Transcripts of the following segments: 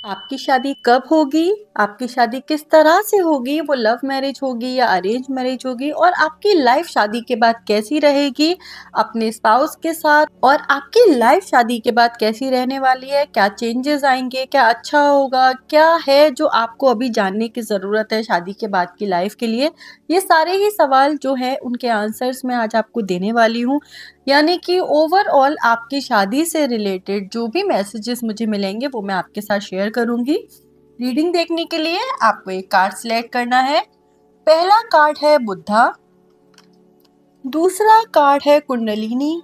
आपकी शादी कब होगी? आपकी शादी किस तरह से होगी? वो लव मैरिज होगी या अरेंज मैरिज होगी? और आपकी लाइफ शादी के बाद कैसी रहेगी अपने स्पाउस के साथ? और आपकी लाइफ शादी के बाद कैसी रहने वाली है? क्या चेंजेस आएंगे? क्या अच्छा होगा? क्या है जो आपको अभी जानने की ज़रूरत है शादी के बाद की लाइफ के लिए? ये सारे ही सवाल जो है उनके आंसर्स मैं आज आपको देने वाली हूँ। यानी कि ओवरऑल आपकी शादी से रिलेटेड जो भी मैसेजेस मुझे मिलेंगे वो मैं आपके साथ शेयर करूंगी। रीडिंग देखने के लिए आपको एक कार्ड सिलेक्ट करना है। पहला कार्ड है बुद्धा, दूसरा कार्ड है कुंडलिनी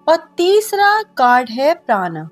और तीसरा कार्ड है प्राणा।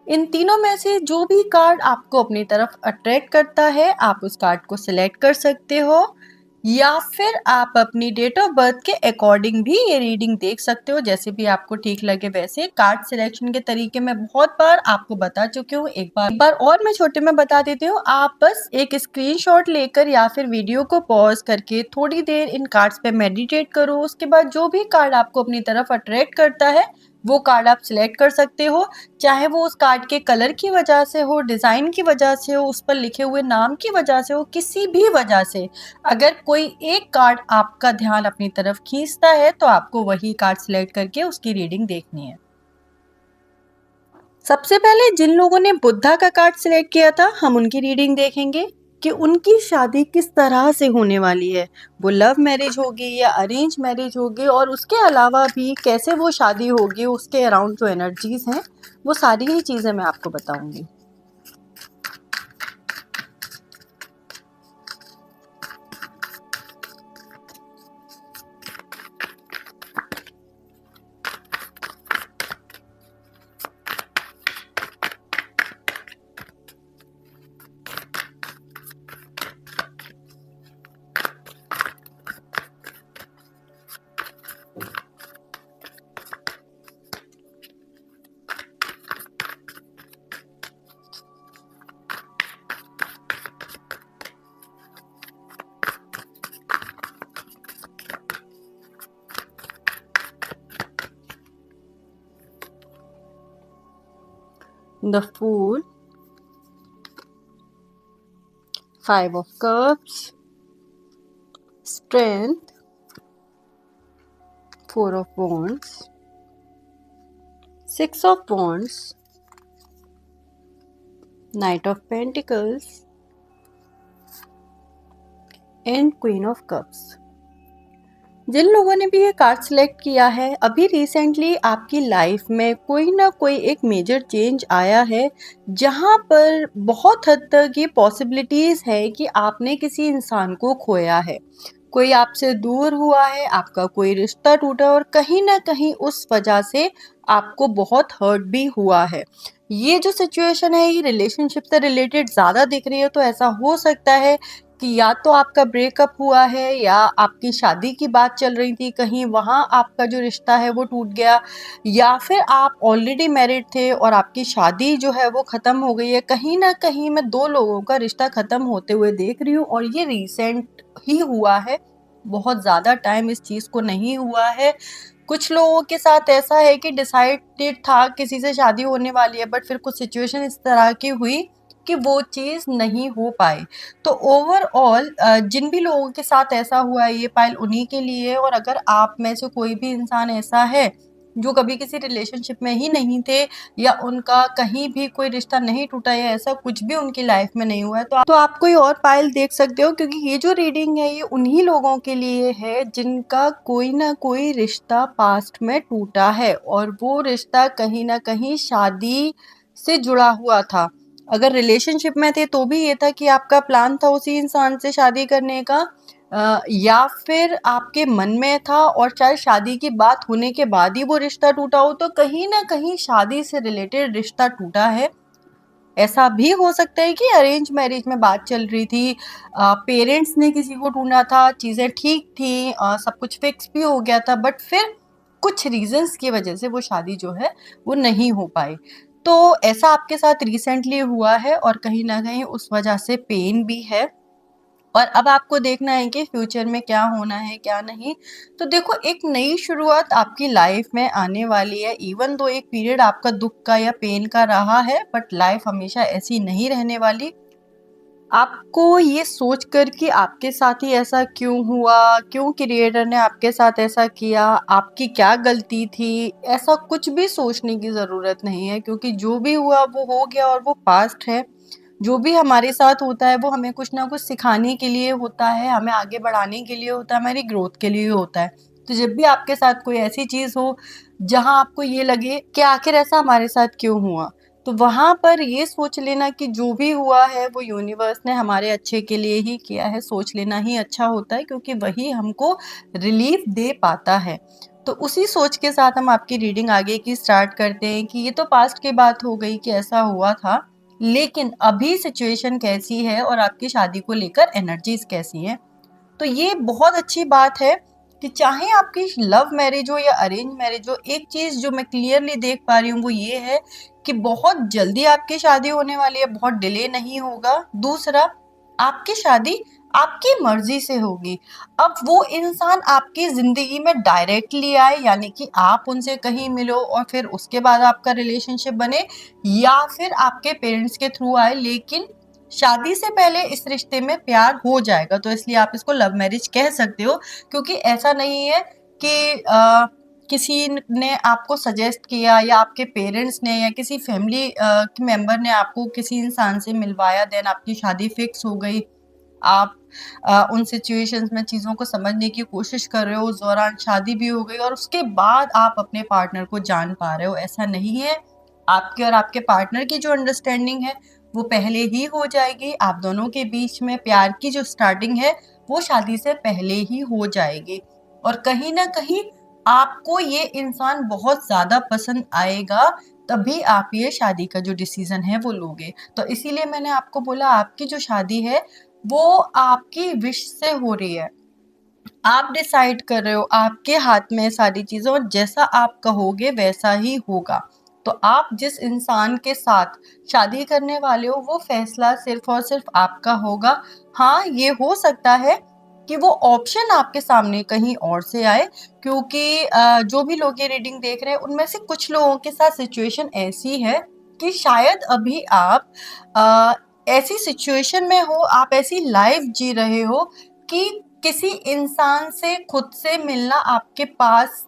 इन तीनों में से जो भी कार्ड आपको अपनी तरफ अट्रैक्ट करता है आप उस कार्ड को सिलेक्ट कर सकते हो, या फिर आप अपनी डेट ऑफ बर्थ के अकॉर्डिंग भी ये रीडिंग देख सकते हो। जैसे भी आपको ठीक लगे वैसे कार्ड सिलेक्शन के तरीके मैं बहुत बार आपको बता चुकी हूँ। एक बार और मैं छोटे में बता देती हूँ। आप बस एक स्क्रीनशॉट लेकर या फिर वीडियो को पॉज करके थोड़ी देर इन कार्ड्स पे मेडिटेट करो। उसके बाद जो भी कार्ड आपको अपनी तरफ अट्रैक्ट करता है वो कार्ड आप सिलेक्ट कर सकते हो। चाहे वो उस कार्ड के कलर की वजह से हो, डिज़ाइन की वजह से हो, उस पर लिखे हुए नाम की वजह से हो, किसी भी वजह से अगर कोई एक कार्ड आपका ध्यान अपनी तरफ खींचता है तो आपको वही कार्ड सिलेक्ट करके उसकी रीडिंग देखनी है। सबसे पहले जिन लोगों ने बुद्धा का कार्ड सिलेक्ट किया था हम उनकी रीडिंग देखेंगे कि उनकी शादी किस तरह से होने वाली है। वो लव मैरिज होगी या अरेंज मैरिज होगी, और उसके अलावा भी कैसे वो शादी होगी, उसके अराउंड जो एनर्जीज हैं वो सारी ही चीज़ें मैं आपको बताऊंगी। The Fool, Five of Cups, Strength, Four of Wands, Six of Wands, Knight of Pentacles and queen of cups. जिन लोगों ने भी ये कार्ड सिलेक्ट किया है अभी रिसेंटली आपकी लाइफ में कोई ना कोई एक मेजर चेंज आया है, जहां पर बहुत हद तक ये पॉसिबिलिटीज है कि आपने किसी इंसान को खोया है, कोई आपसे दूर हुआ है, आपका कोई रिश्ता टूटा और कहीं ना कहीं उस वजह से आपको बहुत हर्ट भी हुआ है। ये जो सिचुएशन है ये रिलेशनशिप से रिलेटेड ज़्यादा दिख रही है, तो ऐसा हो सकता है कि या तो आपका ब्रेकअप हुआ है या आपकी शादी की बात चल रही थी, कहीं वहाँ आपका जो रिश्ता है वो टूट गया, या फिर आप ऑलरेडी मैरिड थे और आपकी शादी जो है वो ख़त्म हो गई है। कहीं ना कहीं मैं दो लोगों का रिश्ता ख़त्म होते हुए देख रही हूँ और ये रिसेंट ही हुआ है, बहुत ज़्यादा टाइम इस चीज़ को नहीं हुआ है। कुछ लोगों के साथ ऐसा है कि डिसाइडेड था किसी से शादी होने वाली है, बट फिर कुछ सिचुएशन इस तरह की हुई कि वो चीज़ नहीं हो पाई। तो ओवरऑल जिन भी लोगों के साथ ऐसा हुआ है ये पाइल उन्हीं के लिए है। और अगर आप में से कोई भी इंसान ऐसा है जो कभी किसी रिलेशनशिप में ही नहीं थे, या उनका कहीं भी कोई रिश्ता नहीं टूटा या ऐसा कुछ भी उनकी लाइफ में नहीं हुआ है, तो आप कोई और पाइल देख सकते हो, क्योंकि ये जो रीडिंग है ये उन्हीं लोगों के लिए है जिनका कोई ना कोई रिश्ता पास्ट में टूटा है और वो रिश्ता कहीं ना कहीं शादी से जुड़ा हुआ था। अगर रिलेशनशिप में थे तो भी ये था कि आपका प्लान था उसी इंसान से शादी करने का, या फिर आपके मन में था और चाहे शादी की बात होने के बाद ही वो रिश्ता टूटा हो, तो कहीं ना कहीं शादी से रिलेटेड रिश्ता टूटा है। ऐसा भी हो सकता है कि अरेंज मैरिज में बात चल रही थी, पेरेंट्स ने किसी को ढूंढा था, चीज़ें ठीक थी, सब कुछ फिक्स भी हो गया था, बट फिर कुछ रीजंस की वजह से वो शादी जो है वो नहीं हो पाई। तो ऐसा आपके साथ रिसेंटली हुआ है और कहीं ना कहीं उस वजह से पेन भी है। और अब आपको देखना है कि फ्यूचर में क्या होना है क्या नहीं। तो देखो, एक नई शुरुआत आपकी लाइफ में आने वाली है। इवन दो एक पीरियड आपका दुख का या पेन का रहा है, बट लाइफ हमेशा ऐसी नहीं रहने वाली। आपको ये सोच कर कि आपके साथ ही ऐसा क्यों हुआ, क्यों क्रिएटर ने आपके साथ ऐसा किया, आपकी क्या गलती थी, ऐसा कुछ भी सोचने की ज़रूरत नहीं है, क्योंकि जो भी हुआ वो हो गया और वो पास्ट है। जो भी हमारे साथ होता है वो हमें कुछ ना कुछ सिखाने के लिए होता है, हमें आगे बढ़ाने के लिए होता है, हमारी ग्रोथ के लिए होता है। तो जब भी आपके साथ कोई ऐसी चीज़ हो जहाँ आपको ये लगे कि आखिर ऐसा हमारे साथ क्यों हुआ, तो वहाँ पर ये सोच लेना कि जो भी हुआ है वो यूनिवर्स ने हमारे अच्छे के लिए ही किया है, सोच लेना ही अच्छा होता है, क्योंकि वही हमको रिलीफ दे पाता है। तो उसी सोच के साथ हम आपकी रीडिंग आगे की स्टार्ट करते हैं कि ये तो पास्ट की बात हो गई कि ऐसा हुआ था, लेकिन अभी सिचुएशन कैसी है और आपकी शादी को लेकर एनर्जीज कैसी हैं। तो ये बहुत अच्छी बात है कि चाहे आपकी लव मैरिज हो या अरेंज मैरिज हो, एक चीज़ जो मैं क्लियरली देख पा रही हूँ वो ये है कि बहुत जल्दी आपकी शादी होने वाली है, बहुत डिले नहीं होगा। दूसरा, आपकी शादी आपकी मर्जी से होगी। अब वो इंसान आपकी ज़िंदगी में डायरेक्टली आए, यानी कि आप उनसे कहीं मिलो और फिर उसके बाद आपका रिलेशनशिप बने, या फिर आपके पेरेंट्स के थ्रू आए, लेकिन शादी से पहले इस रिश्ते में प्यार हो जाएगा। तो इसलिए आप इसको लव मैरिज कह सकते हो, क्योंकि ऐसा नहीं है कि किसी ने आपको सजेस्ट किया या आपके पेरेंट्स ने या किसी फैमिली के मेंबर ने आपको किसी इंसान से मिलवाया, देन आपकी शादी फिक्स हो गई। आप उन सिचुएशंस में चीज़ों को समझने की कोशिश कर रहे हो, उस दौरान शादी भी हो गई और उसके बाद आप अपने पार्टनर को जान पा रहे हो, ऐसा नहीं है। आपके और आपके पार्टनर की जो अंडरस्टैंडिंग है वो पहले ही हो जाएगी। आप दोनों के बीच में प्यार की जो स्टार्टिंग है वो शादी से पहले ही हो जाएगी। और कहीं ना कहीं आपको ये इंसान बहुत ज़्यादा पसंद आएगा, तभी आप ये शादी का जो डिसीजन है वो लोगे। तो इसीलिए मैंने आपको बोला, आपकी जो शादी है वो आपकी विश से हो रही है। आप डिसाइड कर रहे हो, आपके हाथ में सारी चीज़ें, और जैसा आप कहोगे वैसा ही होगा। तो आप जिस इंसान के साथ शादी करने वाले हो वो फैसला सिर्फ और सिर्फ आपका होगा। हाँ, ये हो सकता है कि वो ऑप्शन आपके सामने कहीं और से आए, क्योंकि जो भी लोग ये रीडिंग देख रहे हैं उनमें से कुछ लोगों के साथ सिचुएशन ऐसी है कि शायद अभी आप अ, ऐसी सिचुएशन में हो, आप ऐसी लाइफ जी रहे हो कि किसी इंसान से खुद से मिलना आपके पास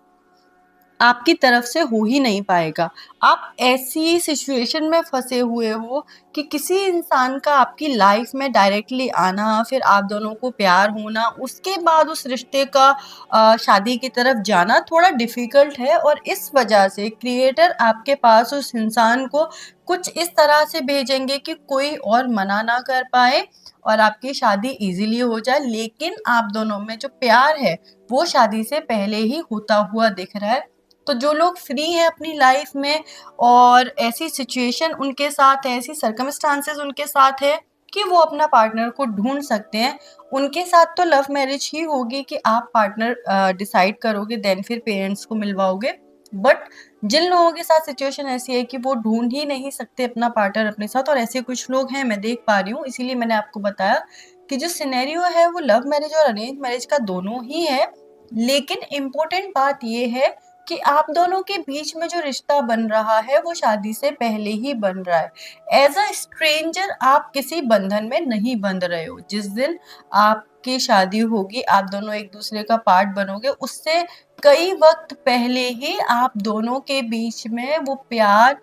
आपकी तरफ से हो ही नहीं पाएगा। आप ऐसी सिचुएशन में फँसे हुए हो कि किसी इंसान का आपकी लाइफ में डायरेक्टली आना, फिर आप दोनों को प्यार होना, उसके बाद उस रिश्ते का शादी की तरफ जाना थोड़ा डिफ़िकल्ट है, और इस वजह से क्रिएटर आपके पास उस इंसान को कुछ इस तरह से भेजेंगे कि कोई और मना ना कर पाए और आपकी शादी ईज़िली हो जाए। लेकिन आप दोनों में जो प्यार है, वो शादी से पहले ही होता हुआ दिख रहा है। तो जो लोग फ्री हैं अपनी लाइफ में और ऐसी सिचुएशन उनके साथ है, ऐसी सर्कमस्टांसेस उनके साथ है कि वो अपना पार्टनर को ढूंढ सकते हैं, उनके साथ तो लव मैरिज ही होगी कि आप पार्टनर डिसाइड करोगे, देन फिर पेरेंट्स को मिलवाओगे। बट जिन लोगों के साथ सिचुएशन ऐसी है कि वो ढूंढ ही नहीं सकते अपना पार्टनर अपने साथ, और ऐसे कुछ लोग हैं, मैं देख पा रही हूँ, इसीलिए मैंने आपको बताया कि जो सिनेरियो है वो लव मैरिज और अरेंज मैरिज का दोनों ही है। लेकिन इम्पोर्टेंट बात ये है कि आप दोनों के बीच में जो रिश्ता बन रहा है वो शादी से पहले ही बन रहा है। एज अ स्ट्रेंजर आप किसी बंधन में नहीं बंध रहे हो। जिस दिन आपकी शादी होगी, आप दोनों एक दूसरे का पार्ट बनोगे, उससे कई वक्त पहले ही आप दोनों के बीच में वो प्यार,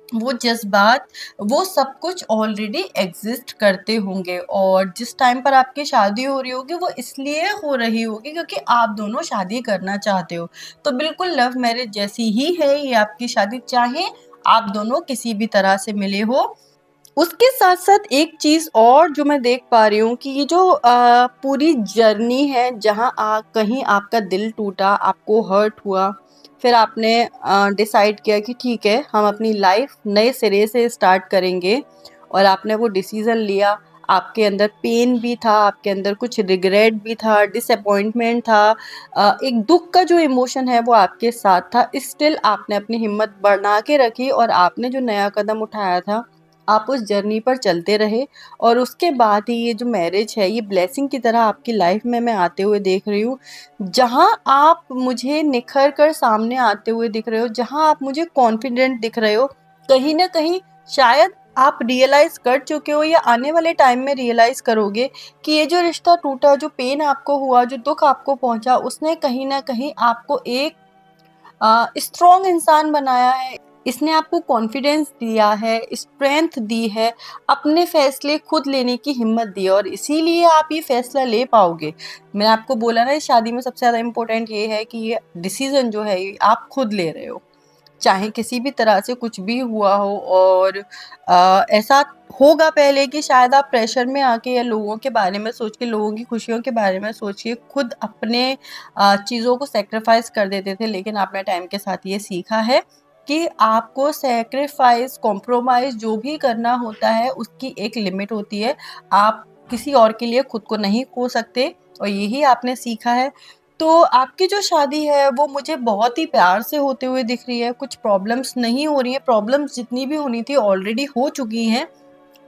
वो जज़्बात, वो सब कुछ ऑलरेडी एग्ज़िस्ट करते होंगे। और जिस टाइम पर आपकी शादी हो रही होगी वो इसलिए हो रही होगी क्योंकि आप दोनों शादी करना चाहते हो। तो बिल्कुल लव मैरिज जैसी ही है ये आपकी शादी, चाहे आप दोनों किसी भी तरह से मिले हो। उसके साथ-साथ एक चीज़ और जो मैं देख पा रही हूँ कि ये जो पूरी जर्नी है जहाँ कहीं आपका दिल टूटा, आपको हर्ट हुआ, फिर आपने डिसाइड किया कि ठीक है, हम अपनी लाइफ नए सिरे से स्टार्ट करेंगे, और आपने वो डिसीज़न लिया। आपके अंदर पेन भी था, आपके अंदर कुछ रिग्रेट भी था, डिसअपॉइंटमेंट था, एक दुःख का जो इमोशन है वो आपके साथ था। स्टिल आपने अपनी हिम्मत बना के रखी और आपने जो नया कदम उठाया था, आप उस जर्नी पर चलते रहे और उसके बाद ही ये जो मैरिज है ये ब्लेसिंग की तरह आपकी लाइफ में मैं आते हुए देख रही हूँ। जहाँ आप मुझे निखर कर सामने आते हुए दिख रहे हो, जहाँ आप मुझे कॉन्फिडेंट दिख रहे हो, कहीं न कहीं शायद आप रियलाइज़ कर चुके हो या आने वाले टाइम में रियलाइज़ करोगे कि ये जो रिश्ता टूटा, जो पेन आपको हुआ, जो दुःख आपको पहुँचा, उसने कहीं न कहीं आपको एक स्ट्रॉन्ग इंसान बनाया है। इसने आपको कॉन्फिडेंस दिया है, स्ट्रेंथ दी है, अपने फैसले खुद लेने की हिम्मत दी है और इसीलिए आप ये फैसला ले पाओगे। मैंने आपको बोला ना, इस शादी में सबसे ज़्यादा इम्पोर्टेंट ये है कि ये डिसीज़न जो है ये आप खुद ले रहे हो। चाहे किसी भी तरह से कुछ भी हुआ हो और ऐसा होगा पहले कि शायद आप प्रेशर में आके या लोगों के बारे में सोच के, लोगों की खुशियों के बारे में सोच के खुद अपने चीज़ों को सैक्रिफाइस कर देते थे, लेकिन आपने टाइम के साथ ये सीखा है कि आपको सैक्रिफाइस, कॉम्प्रोमाइज़ जो भी करना होता है उसकी एक लिमिट होती है। आप किसी और के लिए खुद को नहीं खो सकते और यही आपने सीखा है। तो आपकी जो शादी है वो मुझे बहुत ही प्यार से होते हुए दिख रही है, कुछ प्रॉब्लम्स नहीं हो रही हैं, प्रॉब्लम्स जितनी भी होनी थी ऑलरेडी हो चुकी हैं।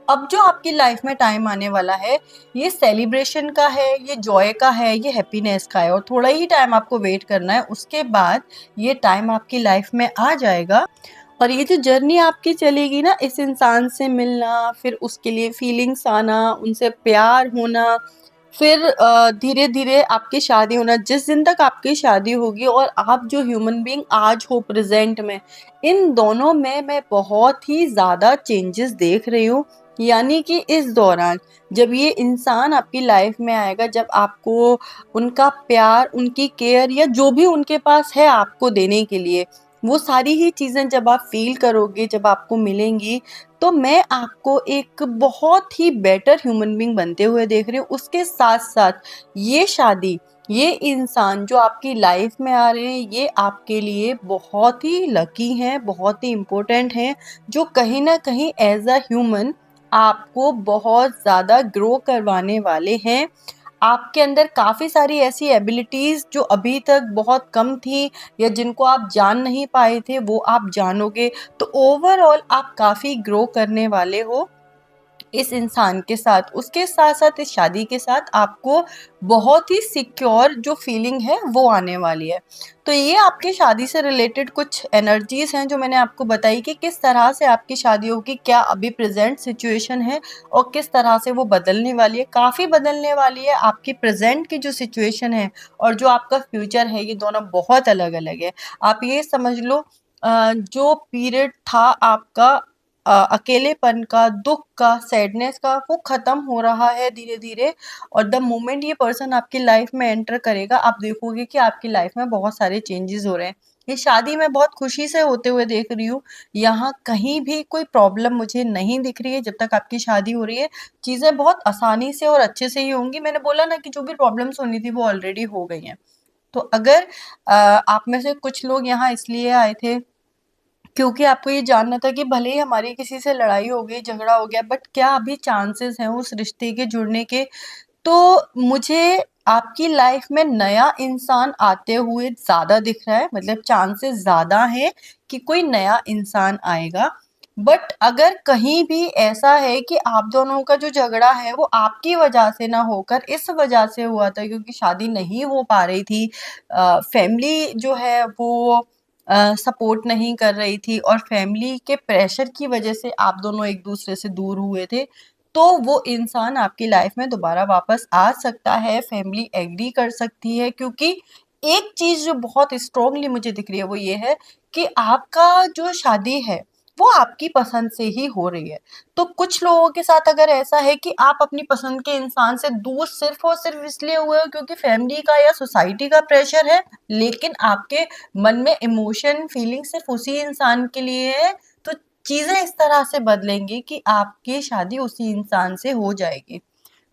अब जो आपकी लाइफ में टाइम आने वाला है, ये सेलिब्रेशन का है, ये जॉय का है, ये हैप्पीनेस का है और थोड़ा ही टाइम आपको वेट करना है, उसके बाद ये टाइम आपकी लाइफ में आ जाएगा। और ये जो जर्नी आपकी चलेगी ना, इस इंसान से मिलना, फिर उसके लिए फीलिंग्स आना, उनसे प्यार होना, फिर धीरे-धीरे आपकी शादी होना, जिस दिन तक आपकी शादी होगी और आप जो ह्यूमन बीइंग आज हो प्रेज़ेंट में, इन दोनों में मैं बहुत ही ज़्यादा चेंजेस देख रही हूँ। यानी कि इस दौरान जब ये इंसान आपकी लाइफ में आएगा, जब आपको उनका प्यार, उनकी केयर या जो भी उनके पास है आपको देने के लिए, वो सारी ही चीज़ें जब आप फ़ील करोगे, जब आपको मिलेंगी, तो मैं आपको एक बहुत ही बेटर ह्यूमन बीइंग बनते हुए देख रही हूँ। उसके साथ-साथ ये शादी, ये इंसान जो आपकी लाइफ में आ रहे हैं, ये आपके लिए बहुत ही लकी हैं, बहुत ही इम्पोर्टेंट हैं, जो कहीं न कहीं एज़ अ ह्यूमन आपको बहुत ज़्यादा ग्रो करवाने वाले हैं। आपके अंदर काफ़ी सारी ऐसी एबिलिटीज़ जो अभी तक बहुत कम थी या जिनको आप जान नहीं पाए थे, वो आप जानोगे। तो ओवरऑल आप काफ़ी ग्रो करने वाले हो इस इंसान के साथ। उसके साथ-साथ इस शादी के साथ आपको बहुत ही सिक्योर जो फीलिंग है वो आने वाली है। तो ये आपकी शादी से रिलेटेड कुछ एनर्जीज़ हैं जो मैंने आपको बताई कि किस तरह से आपकी शादी होगी, क्या अभी प्रेज़ेंट सिचुएशन है और किस तरह से वो बदलने वाली है। काफ़ी बदलने वाली है, आपकी प्रेज़ेंट की जो सिचुएशन है और जो आपका फ्यूचर है, ये दोनों बहुत अलग-अलग है। आप ये समझ लो, जो पीरियड था आपका अकेलेपन का, दुःख का, सैडनेस का, वो ख़त्म हो रहा है धीरे-धीरे और द मोमेंट ये पर्सन आपकी लाइफ़ में एंटर करेगा, आप देखोगे कि आपकी लाइफ़ में बहुत सारे चेंजेज़ हो रहे हैं। ये शादी मैं बहुत खुशी से होते हुए देख रही हूँ, यहाँ कहीं भी कोई प्रॉब्लम मुझे नहीं दिख रही है जब तक आपकी शादी हो रही है, चीज़ें बहुत आसानी से और अच्छे से ही होंगी। मैंने बोला ना कि जो भी प्रॉब्लम्स होनी थी वो ऑलरेडी हो गई हैं। तो अगर आप में से कुछ लोग यहाँ इसलिए आए थे क्योंकि आपको ये जानना था कि भले ही हमारी किसी से लड़ाई हो गई, झगड़ा हो गया, बट क्या अभी चांसेस हैं उस रिश्ते के जुड़ने के? तो मुझे आपकी लाइफ में नया इंसान आते हुए ज़्यादा दिख रहा है, मतलब चांसेस ज़्यादा हैं कि कोई नया इंसान आएगा। बट अगर कहीं भी ऐसा है कि आप दोनों का जो झगड़ा है वो आपकी वजह से ना होकर इस वजह से हुआ था क्योंकि शादी नहीं हो पा रही थी, फैमिली जो है वो सपोर्ट नहीं कर रही थी और फैमिली के प्रेशर की वजह से आप दोनों एक-दूसरे से दूर हुए थे, तो वो इंसान आपकी लाइफ में दोबारा वापस आ सकता है, फैमिली एग्री कर सकती है क्योंकि एक चीज़ जो बहुत स्ट्रॉन्गली मुझे दिख रही है वो ये है कि आपका जो शादी है, वो आपकी पसंद से ही हो रही है। तो कुछ लोगों के साथ अगर ऐसा है कि आप अपनी पसंद के इंसान से दूर सिर्फ़ और सिर्फ़ इसलिए हुए हो क्योंकि फैमिली का या सोसाइटी का प्रेशर है, लेकिन आपके मन में इमोशन, फीलिंग सिर्फ़ उसी इंसान के लिए है, तो चीज़ें इस तरह से बदलेंगी कि आपकी शादी उसी इंसान से हो जाएगी।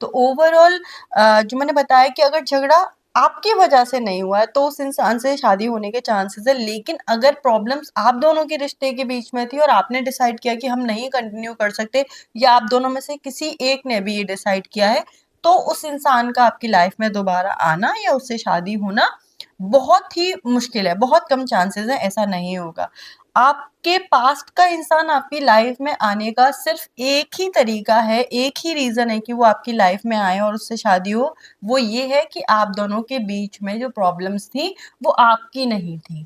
तो ओवरऑल जो मैंने बताया कि अगर झगड़ा आपकी वजह से नहीं हुआ है, तो उस इंसान से शादी होने के चांसेस है। लेकिन अगर प्रॉब्लम्स आप दोनों के रिश्ते के बीच में थी और आपने डिसाइड किया कि हम नहीं कंटिन्यू कर सकते या आप दोनों में से किसी एक ने भी ये डिसाइड किया है, तो उस इंसान का आपकी लाइफ में दोबारा आना या उससे शादी होना बहुत ही मुश्किल है, बहुत कम चांसेस हैं, ऐसा नहीं होगा। आपके पास्ट का इंसान आपकी लाइफ में आने का सिर्फ एक ही तरीका है, एक ही रीज़न है कि वो आपकी लाइफ में आए और उससे शादी हो, वो ये है कि आप दोनों के बीच में जो प्रॉब्लम्स थी, वो आपकी नहीं थी।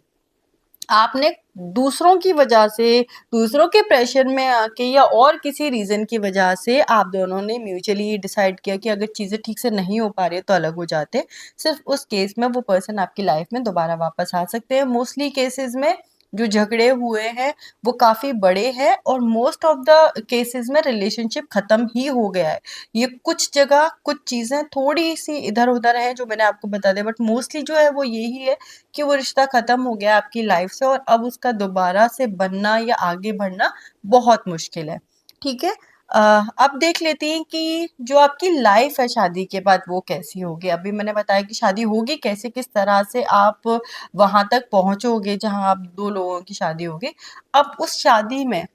आपने दूसरों की वजह से, दूसरों के प्रेशर में आके या और किसी रीज़न की वजह से आप दोनों ने म्यूचुअली डिसाइड किया कि अगर चीज़ें ठीक से नहीं हो पा रही है तो अलग हो जाते हैं। सिर्फ़ उस केस में वो पर्सन आपकी लाइफ में दोबारा वापस आ सकते हैं। मोस्टली केसेज़ में जो झगड़े हुए हैं वो काफ़ी बड़े हैं और मोस्ट ऑफ द केसेज़ में रिलेशनशिप ख़त्म ही हो गया है। ये कुछ जगह कुछ चीज़ें थोड़ी-सी इधर-उधर हैं जो मैंने आपको बता दिया, बट मोस्टली जो है वो यही है कि वो रिश्ता ख़त्म हो गया आपकी लाइफ से और अब उसका दोबारा से बनना या आगे बढ़ना बहुत मुश्किल है। ठीक है? अ, अब देख लेते हैं कि जो आपकी लाइफ है शादी के बाद वो कैसी होगी। अभी मैंने बताया कि शादी होगी कैसे, किस तरह से आप वहाँ तक पहुँचोगे जहाँ आप 2 लोगों की शादी होगी। अब उस शादी में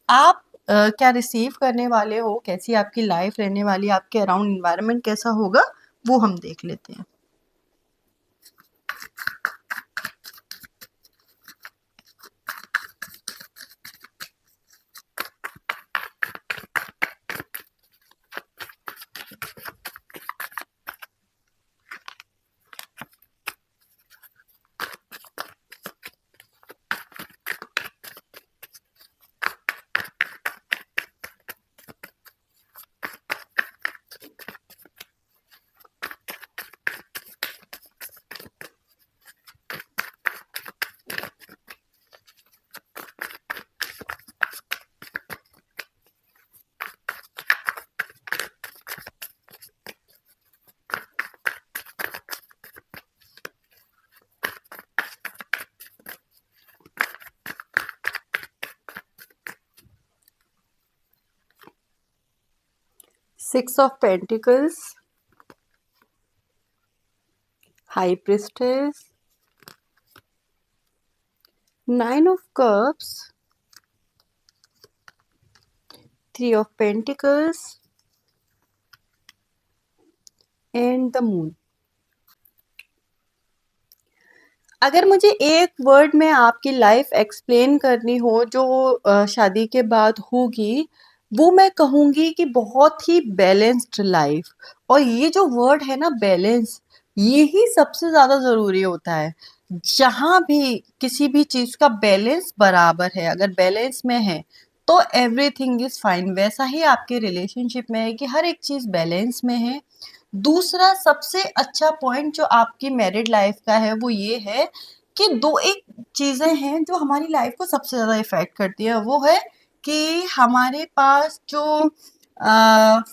आप क्या रिसीव करने वाले हो, कैसी आपकी लाइफ रहने वाली है, आपके अराउंड एनवायरनमेंट कैसा होगा, वो हम देख लेते हैं। 6 of Pentacles, High Priestess, 9 of Cups, 3 of Pentacles, and the Moon. अगर मुझे एक वर्ड में आपकी लाइफ एक्सप्लेन करनी हो जो शादी के बाद होगी, वो मैं कहूँगी कि बहुत ही बैलेंस्ड लाइफ। और ये जो वर्ड है ना बैलेंस, ये ही सबसे ज़्यादा ज़रूरी होता है। जहाँ भी किसी भी चीज़ का बैलेंस बराबर है, अगर बैलेंस में है तो एवरीथिंग इज़ फाइन। वैसा ही आपके रिलेशनशिप में है कि हर एक चीज़ बैलेंस में है। दूसरा सबसे अच्छा पॉइंट जो आपकी मैरिड लाइफ का है वो ये है कि दो एक चीज़ें हैं जो हमारी लाइफ को सबसे ज़्यादा इफ़ेक्ट करती है। वो है कि हमारे पास जो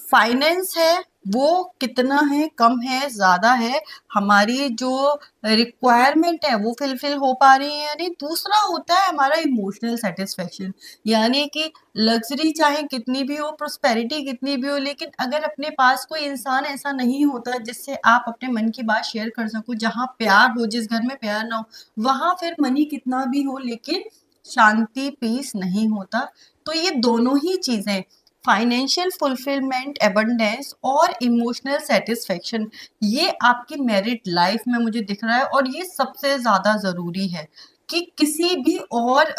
फाइनेंस है वो कितना है, कम है, ज़्यादा है, हमारी जो रिक्वायरमेंट है वो फुलफिल हो पा रही है या नहीं। दूसरा होता है हमारा इमोशनल सेटिस्फेक्शन, यानी कि लग्ज़री चाहे कितनी भी हो, प्रॉस्पेरिटी कितनी भी हो, लेकिन अगर अपने पास कोई इंसान ऐसा नहीं होता जिससे आप अपने मन की बात शेयर कर सको, जहाँ प्यार हो, जिस घर में प्यार ना हो, वहाँ फिर मनी कितना भी हो लेकिन शांति, पीस नहीं होता। तो ये दोनों ही चीज़ें, फाइनेंशियल फुलफिलमेंट, एबंडेंस और इमोशनल सेटिस्फेक्शन, ये आपकी मैरिड लाइफ में मुझे दिख रहा है और ये सबसे ज़्यादा ज़रूरी है कि किसी भी और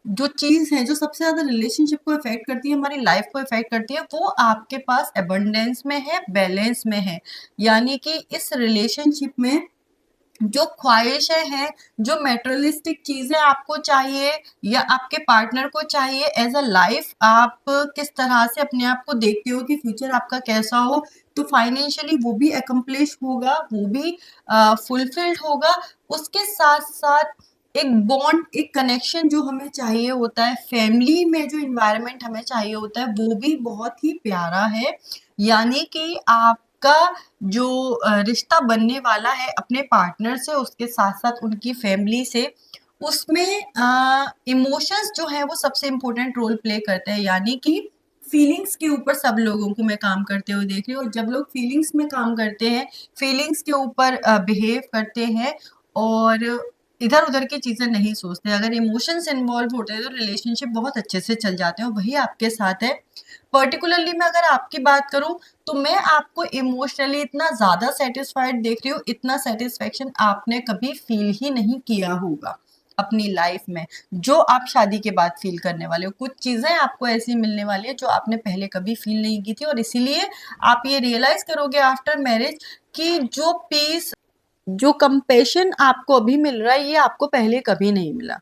जो चीज़ है जो सबसे ज़्यादा रिलेशनशिप को इफ़ेक्ट करती है, हमारी लाइफ को इफ़ेक्ट करती है, वो आपके पास अबंडेंस में है, बैलेंस में है। यानी कि इस रिलेशनशिप में जो ख्वाहिशें हैं, जो मटेरियलिस्टिक चीज़ें आपको चाहिए या आपके पार्टनर को चाहिए एज़ अ लाइफ, आप किस तरह से अपने आप को देखते हो कि फ्यूचर आपका कैसा हो, तो फाइनेंशियली वो भी अकम्प्लिश होगा, वो भी फुलफिल्ड होगा। उसके साथ-साथ एक बॉन्ड, एक कनेक्शन जो हमें चाहिए होता है, फैमिली में जो एनवायरनमेंट हमें चाहिए होता है, वो भी बहुत ही प्यारा है। यानी कि आपका जो रिश्ता बनने वाला है अपने पार्टनर से, उसके साथ-साथ उनकी फैमिली से, उसमें इमोशंस जो हैं वो सबसे इम्पोर्टेंट रोल प्ले करते हैं। यानी कि फीलिंग्स के ऊपर सब लोगों को मैं काम करते हुए देख रही हूँ और जब लोग फीलिंग्स में काम करते हैं, फीलिंग्स के ऊपर बिहेव करते हैं और इधर-उधर की चीज़ें नहीं सोचते, अगर इमोशंस इन्वॉल्व होते हैं तो रिलेशनशिप बहुत अच्छे से चल जाते हैं और वही आपके साथ है। पर्टिकुलरली मैं अगर आपकी बात करूँ तो मैं आपको इमोशनली इतना ज़्यादा सैटिस्फाइड देख रही हूँ, इतना सैटिस्फैक्शन आपने कभी फ़ील ही नहीं किया होगा। अपनी लाइफ में, जो आप शादी के बाद फील करने वाले हो। कुछ चीजें आपको ऐसी मिलने वाली है जो आपने पहले कभी फील नहीं की थी, और इसीलिए आप ये रियलाइज करोगे आफ्टर मैरिज कि जो पीस, जो कंपेशन आपको अभी मिल रहा है, ये आपको पहले कभी नहीं मिला।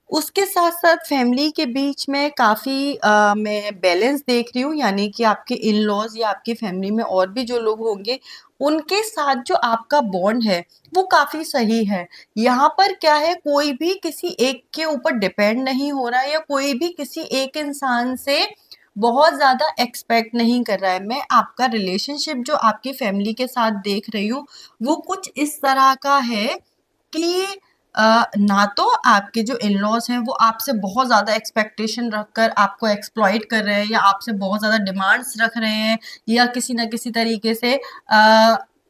उसके साथ-साथ फैमिली के बीच में काफ़ी मैं बैलेंस देख रही हूँ, यानी कि आपके इन-लॉज़ या आपकी फैमिली में और भी जो लोग होंगे, उनके साथ जो आपका बॉन्ड है, वो काफ़ी सही है। यहाँ पर क्या है, कोई भी किसी एक के ऊपर डिपेंड नहीं हो रहा है, या कोई भी किसी एक इंसान से बहुत ज़्यादा एक्सपेक्ट नहीं कर रहा है। मैं आपका रिलेशनशिप जो आपकी फैमिली के साथ देख रही हूँ, वो कुछ इस तरह का है कि ना तो आपके जो इन-लॉज़ हैं वो आपसे बहुत ज़्यादा एक्सपेक्टेशन रखकर आपको एक्सप्लॉइट कर रहे हैं, या आपसे बहुत ज़्यादा डिमांड्स रख रहे हैं, या किसी न किसी तरीके से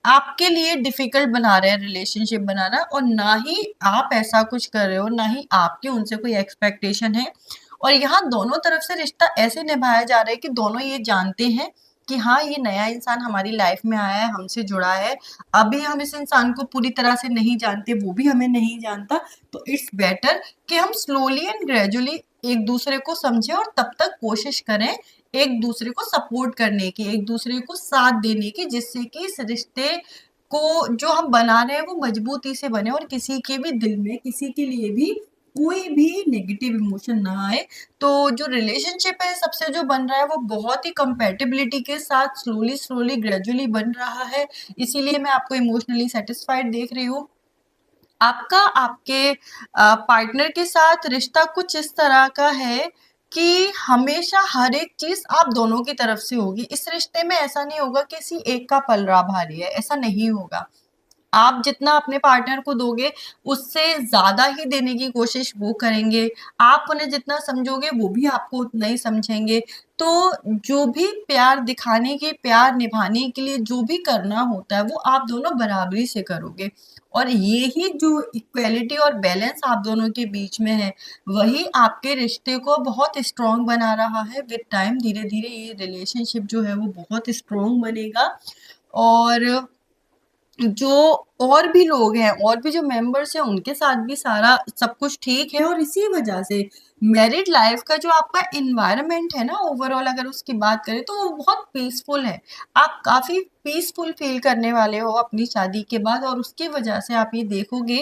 आपके लिए डिफ़िकल्ट बना रहे हैं रिलेशनशिप बनाना, और ना ही आप ऐसा कुछ कर रहे हो, ना ही आपकी उनसे कोई एक्सपेक्टेशन है। और यहाँ दोनों तरफ से रिश्ता ऐसे निभाया जा रहा है कि दोनों ये जानते हैं कि हाँ, ये नया इंसान हमारी लाइफ में आया है, हमसे जुड़ा है। अभी हम इस इंसान को पूरी तरह से नहीं जानते, वो भी हमें नहीं जानता, तो इट्स बेटर कि हम स्लोली एंड ग्रेजुअली एक दूसरे को समझें, और तब तक कोशिश करें एक दूसरे को सपोर्ट करने की, एक दूसरे को साथ देने की, जिससे कि इस रिश्ते को जो हम बना रहे हैं वो मजबूती से बने, और किसी के भी दिल में किसी के लिए भी कोई भी नेगेटिव इमोशन ना आए। तो जो रिलेशनशिप है सबसे जो बन रहा है वो बहुत ही कंपैटिबिलिटी के साथ स्लोली स्लोली ग्रेजुअली बन रहा है, इसीलिए मैं आपको इमोशनली सेटिस्फाइड देख रही हूँ। आपका आपके पार्टनर के साथ रिश्ता कुछ इस तरह का है कि हमेशा हर एक चीज़ आप दोनों की तरफ से होगी। इस रिश्ते में ऐसा नहीं होगा कि किसी एक का पलड़ा भारी है, ऐसा नहीं होगा। आप जितना अपने पार्टनर को दोगे, उससे ज़्यादा ही देने की कोशिश वो करेंगे। आप उन्हें जितना समझोगे, वो भी आपको उतना ही समझेंगे। तो जो भी प्यार दिखाने के, प्यार निभाने के लिए जो भी करना होता है, वो आप दोनों बराबरी से करोगे। और ये ही जो इक्वालिटी और बैलेंस आप दोनों के बीच में है, वही आपके रिश्ते को बहुत स्ट्रॉन्ग बना रहा है। विद टाइम धीरे-धीरे ये रिलेशनशिप जो है, वो बहुत स्ट्रॉन्ग बनेगा। और जो और भी लोग हैं, और भी जो मेंबर्स हैं, उनके साथ भी सारा सब कुछ ठीक है, और इसी वजह से मैरिड लाइफ का जो आपका एनवायरनमेंट है ना, ओवरऑल अगर उसकी बात करें तो वो बहुत पीसफुल है। आप काफ़ी पीसफुल फील करने वाले हो अपनी शादी के बाद, और उसकी वजह से आप ये देखोगे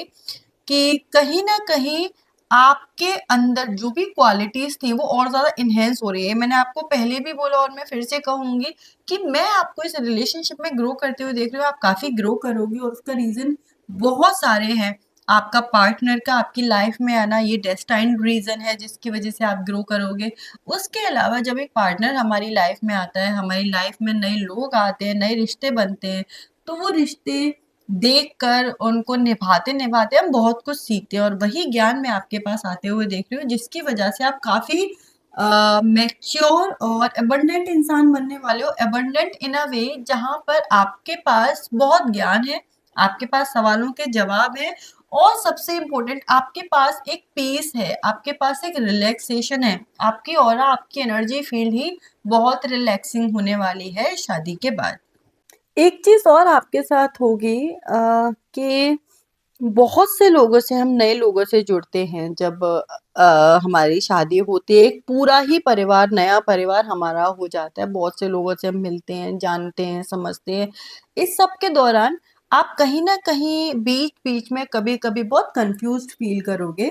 कि कहीं न कहीं आपके अंदर जो भी क्वालिटीज़ थी वो और ज़्यादा एनहांस हो रही है। मैंने आपको पहले भी बोला, और मैं फिर से कहूँगी कि मैं आपको इस रिलेशनशिप में ग्रो करते हुए देख रही हूँ। आप काफ़ी ग्रो करोगी, और उसका रीज़न बहुत सारे हैं। आपका पार्टनर का आपकी लाइफ में आना, ये डेस्टाइन्ड रीज़न है जिसकी वज़ह से आप ग्रो करोगे। उसके अलावा जब एक पार्टनर हमारी लाइफ में आता है, हमारी लाइफ में नए लोग आते हैं, नए रिश्ते बनते हैं, तो वो रिश्ते देखकर उनको निभाते-निभाते हम बहुत कुछ सीखते हैं, और वही ज्ञान मैं आपके पास आते हुए देख रही हूँ, जिसकी वजह से आप काफ़ी मैच्योर और एबंडेंट इंसान बनने वाले हो। एबंडेंट इन अ वे जहाँ पर आपके पास बहुत ज्ञान है, आपके पास सवालों के जवाब हैं, और सबसे इम्पोर्टेंट आपके पास एक पीस है, आपके पास एक रिलैक्सेशन है। आपकी ऑरा, आपकी एनर्जी फील्ड ही बहुत रिलैक्सिंग होने वाली है शादी के बाद। एक चीज़ और आपके साथ होगी कि बहुत से लोगों से, हम नए लोगों से जुड़ते हैं जब हमारी शादी होती है, एक पूरा ही परिवार, नया परिवार हमारा हो जाता है। बहुत से लोगों से हम मिलते हैं, जानते हैं, समझते हैं। इस सब के दौरान आप कहीं न कहीं बीच-बीच में कभी-कभी बहुत कन्फ्यूज़्ड फ़ील करोगे,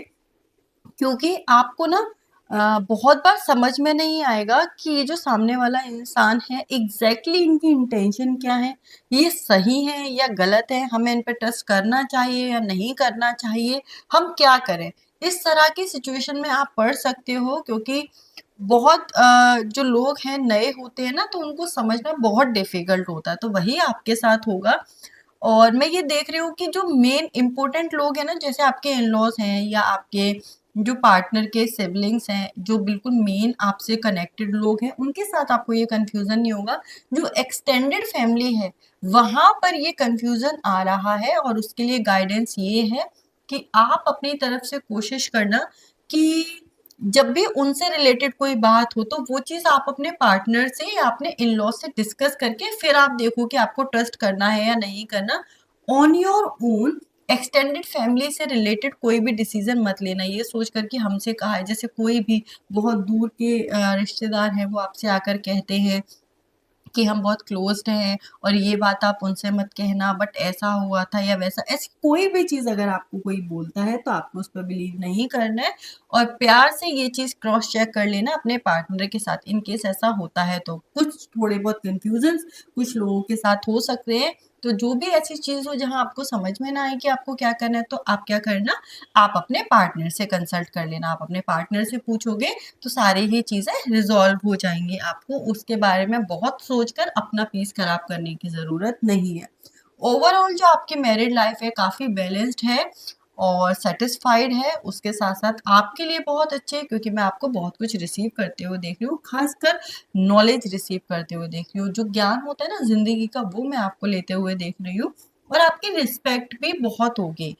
क्योंकि आपको ना बहुत बार समझ में नहीं आएगा कि ये जो सामने वाला इंसान है, एग्ज़ैक्टली इनकी इंटेंशन क्या है? ये सही है या गलत है? हमें इन पे ट्रस्ट करना चाहिए या नहीं करना चाहिए? हम क्या करें? इस तरह की सिचुएशन में आप पड़ सकते हो, क्योंकि बहुत जो लोग हैं नए होते हैं ना, तो उनको समझना बहुत डिफ़िकल्ट होता है, तो वही आपके साथ होगा। और मैं ये देख रही हूँ कि जो मेन इम्पोर्टेंट लोग हैं ना, जैसे आपके इन-लॉज़ हैं, या आपके जो पार्टनर के सिबलिंग्स हैं, जो बिल्कुल मेन आपसे कनेक्टेड लोग हैं, उनके साथ आपको ये कन्फ्यूज़न नहीं होगा। जो एक्सटेंडेड फैमिली है, वहाँ पर ये कन्फ्यूज़न आ रहा है, और उसके लिए गाइडेंस ये है कि आप अपनी तरफ से कोशिश करना कि जब भी उनसे रिलेटेड कोई बात हो, तो वो चीज़ आप अपने पार्टनर से या अपने इन-लॉ से डिस्कस करके फिर आप देखो कि आपको ट्रस्ट करना है या नहीं करना। On your own extended family से रिलेटेड कोई भी डिसीजन मत लेना ये सोच कर कि हमसे कहा है। जैसे कोई भी बहुत दूर के रिश्तेदार हैं वो आपसे आकर कहते हैं कि हम बहुत क्लोज्ड हैं और ये बात आप उनसे मत कहना, बट ऐसा हुआ था या वैसा, ऐसी कोई भी चीज़ अगर आपको कोई बोलता है तो आपको उस पर बिलीव नहीं करना है और प्यार से ये चीज़ क्रॉस चेक कर लेना अपने पार्टनर के साथ। इन केस ऐसा होता है तो कुछ थोड़े बहुत कंफ्यूजन्स कुछ लोगों के साथ हो सकते हैं, तो जो भी ऐसी चीज़ हो जहाँ आपको समझ में ना आए कि आपको क्या करना है, तो आप क्या करना, आप अपने पार्टनर से कंसल्ट कर लेना। आप अपने पार्टनर से पूछोगे तो सारी ही चीज़ें रिज़ॉल्व हो जाएँगी। आपको उसके बारे में बहुत सोचकर अपना पीस खराब करने की ज़रूरत नहीं है। ओवरऑल जो आपकी मैरिड लाइफ़ है काफ़ी बैलेंस्ड है और सैटिस्फाइड है। उसके साथ-साथ आपके लिए बहुत अच्छे है क्योंकि मैं आपको बहुत कुछ रिसीव करते हुए देख रही हूँ, ख़ासकर नॉलेज रिसीव करते हुए देख रही हूँ। जो ज्ञान होता है ना ज़िंदगी का, वो मैं आपको लेते हुए देख रही हूँ और आपकी रिस्पेक्ट भी बहुत होगी।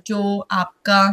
जो आपका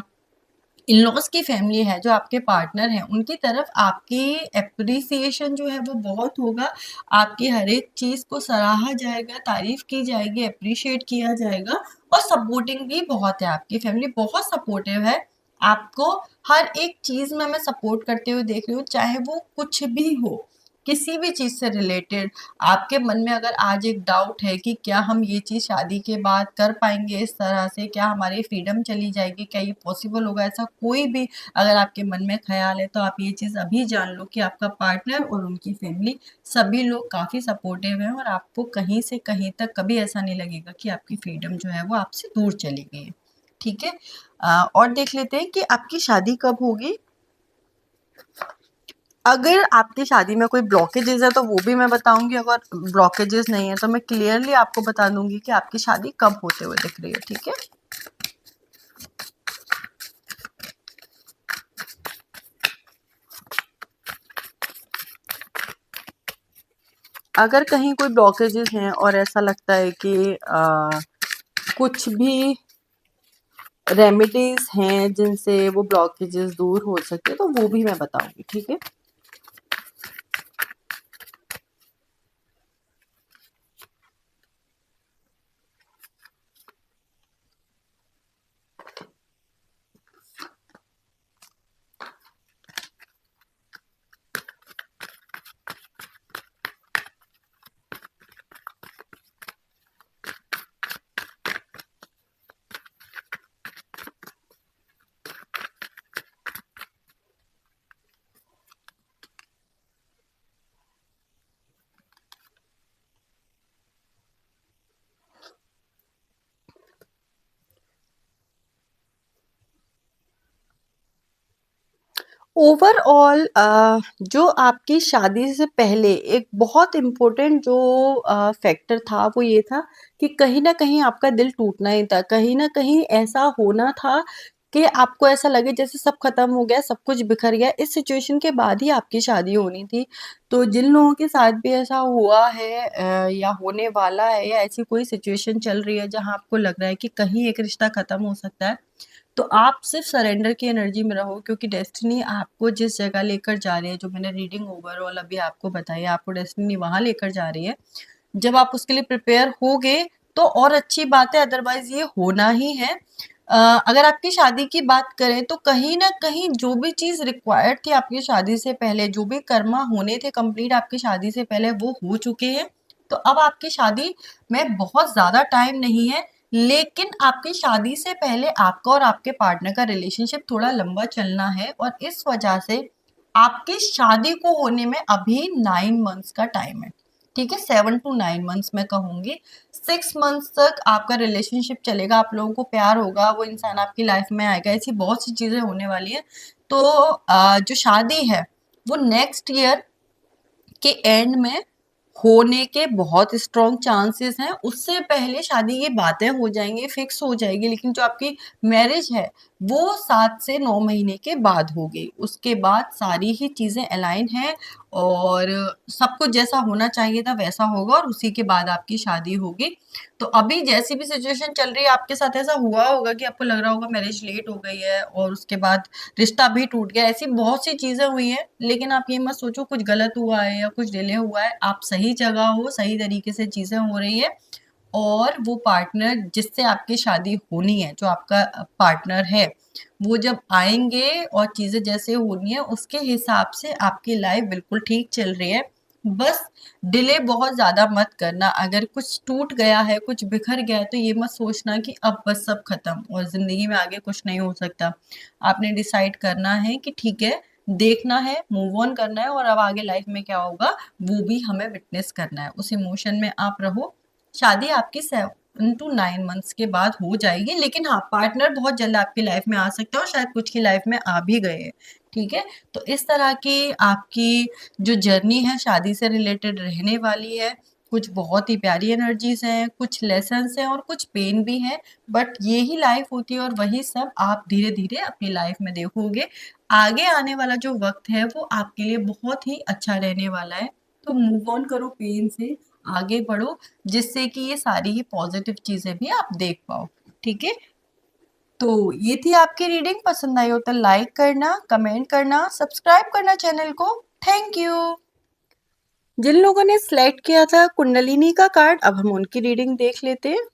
इन-लॉज़ की फैमिली है, जो आपके पार्टनर हैं, उनकी तरफ आपकी एप्रिसिएशन जो है वो बहुत होगा। आपकी हर एक चीज़ को सराहा जाएगा, तारीफ़ की जाएगी, एप्रिशिएट किया जाएगा और सपोर्टिंग भी बहुत है। आपकी फैमिली बहुत सपोर्टिव है। आपको हर एक चीज़ में मैं सपोर्ट करते हुए देख रही हूँ, चाहे वो कुछ भी हो, किसी भी चीज़ से रिलेटेड। आपके मन में अगर आज एक डाउट है कि क्या हम ये चीज़ शादी के बाद कर पाएँगे इस तरह से? क्या हमारी फ्रीडम चली जाएगी? क्या ये पॉसिबल होगा? ऐसा कोई भी अगर आपके मन में ख़्याल है तो आप ये चीज़ अभी जान लो कि आपका पार्टनर और उनकी फैमिली सभी लोग काफ़ी सपोर्टिव हैं और आपको कहीं से कहीं तक कभी ऐसा नहीं लगेगा कि आपकी फ्रीडम जो है वो आपसे दूर चली गई है। ठीक है? और देख लेते हैं कि आपकी शादी कब होगी? अगर आपकी शादी में कोई ब्लॉकेजेज़ है तो वो भी मैं बताऊँगी, अगर ब्लॉकेजेज़ नहीं है तो मैं क्लियरली आपको बता दूँगी कि आपकी शादी कब होते हुए दिख रही है, ठीक है? अगर कहीं कोई ब्लॉकेजेज़ हैं और ऐसा लगता है कि कुछ भी रेमेडीज़ हैं जिनसे वो ब्लॉकेजेज़ दूर हो सके तो वो भी मैं बताऊँगी, ठीक है? ओवरऑल जो आपकी शादी से पहले एक बहुत इम्पोर्टेंट जो फैक्टर था वो ये था कि कहीं न कहीं आपका दिल टूटना ही था। कहीं न कहीं ऐसा होना था कि आपको ऐसा लगे जैसे सब ख़त्म हो गया, सब कुछ बिखर गया। इस सिचुएशन के बाद ही आपकी शादी होनी थी। तो जिन लोगों के साथ भी ऐसा हुआ है या होने वाला है या ऐसी कोई सिचुएशन चल रही है जहाँ आपको लग रहा है कि कहीं एक रिश्ता ख़त्म हो सकता है, तो आप सिर्फ सरेंडर की एनर्जी में रहो क्योंकि डेस्टिनी आपको जिस जगह लेकर जा रही है, जो मैंने रीडिंग ओवरऑल अभी आपको बताई है, आपको डेस्टिनी वहाँ लेकर जा रही है। जब आप उसके लिए प्रिपेयर होगे तो और अच्छी बात है, अदरवाइज़ ये होना ही है। अगर आपकी शादी की बात करें तो कहीं न कहीं जो भी चीज़ रिक्वायर्ड थी आपकी शादी से पहले, जो भी कर्मा होने थे कंप्लीट आपकी शादी से पहले वो हो चुके हैं। तो अब आपकी शादी में बहुत ज़्यादा टाइम नहीं है, लेकिन आपकी शादी से पहले आपका और आपके पार्टनर का रिलेशनशिप थोड़ा लंबा चलना है और इस वजह से आपकी शादी को होने में अभी 9 मंथ्स का टाइम है। ठीक है? 7 टू 9 मंथ्स मैं कहूँगी। 6 मंथ्स तक आपका रिलेशनशिप चलेगा, आप लोगों को प्यार होगा, वो इंसान आपकी लाइफ में आएगा, ऐसी बहुत सी चीज़ें होने वाली हैं। तो जो शादी है, वो नेक्स्ट ईयर के एंड में होने के बहुत स्ट्रॉन्ग चांसेस हैं। उससे पहले शादी की बातें हो जाएँगी, फिक्स हो जाएगी, लेकिन जो आपकी मैरिज है, वो 7 से 9 महीने के बाद होगी। उसके बाद सारी ही चीज़ें अलाइन हैं और सब कुछ जैसा होना चाहिए था वैसा होगा और उसी के बाद आपकी शादी होगी। तो अभी जैसी भी सिचुएशन चल रही है, आपके साथ ऐसा हुआ होगा कि आपको लग रहा होगा मैरिज लेट हो गई है और उसके बाद रिश्ता भी टूट गया। ऐसी बहुत सी चीज़ें हुई हैं, लेकिन आप ये मत सोचो कुछ गलत हुआ है या कुछ डिले हुआ है। आप सही जगह हो, सही तरीके से चीज़ें हो रही है और वो पार्टनर जिससे आपकी शादी होनी है, जो आपका पार्टनर है, वो जब आएँगे और चीज़ें जैसे होनी है उसके हिसाब से आपकी लाइफ बिल्कुल ठीक चल रही है। बस डिले बहुत ज़्यादा मत करना। अगर कुछ टूट गया है, कुछ बिखर गया है तो ये मत सोचना कि अब बस सब खत्म और ज़िंदगी में आगे कुछ नहीं हो सकता। आपने डिसाइड करना है कि ठीक है, देखना है, मूव ऑन करना है और अब आगे लाइफ में क्या होगा वो भी हमें विटनेस करना है। उस इमोशन में आप रहो। शादी आपकी 7 टू 9 मंथ्स के बाद हो जाएगी, लेकिन हाँ, पार्टनर बहुत जल्द आपकी लाइफ में आ सकता है और शायद कुछ की लाइफ में आ भी गए हैं, ठीक है? तो इस तरह की आपकी जो जर्नी है शादी से रिलेटेड रहने वाली है। कुछ बहुत ही प्यारी एनर्जीज़ हैं, कुछ लेसन्स हैं और कुछ पेन भी हैं, बट यही लाइफ होती है और वही सब आप धीरे-धीरे अपनी लाइफ में देखोगे। आगे आने वाला जो वक़्त है वो आपके लिए बहुत ही अच्छा रहने वाला है। तो मूव ऑन करो पेन से, आगे बढ़ो, जिससे कि ये सारी ही पॉजिटिव चीज़ें भी आप देख पाओ, ठीक है? तो ये थी आपकी रीडिंग। पसंद आई हो तो लाइक करना, कमेंट करना, सब्सक्राइब करना चैनल को। Thank you. जिन लोगों ने सिलेक्ट किया था कुंडलिनी का कार्ड, अब हम उनकी रीडिंग देख लेते हैं।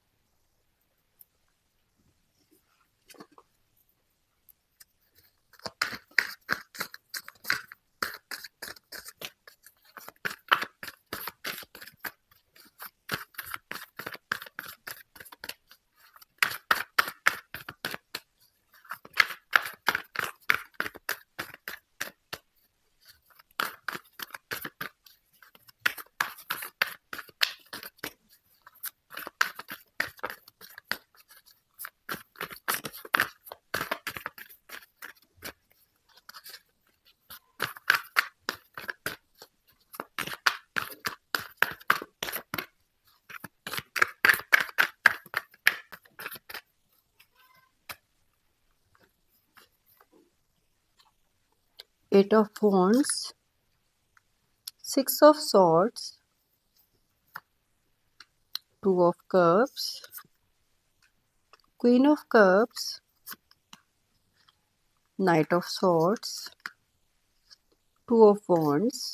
Eight of Wands, Six of Swords, Two of Cups, Queen of Cups, Knight of Swords, Two of Wands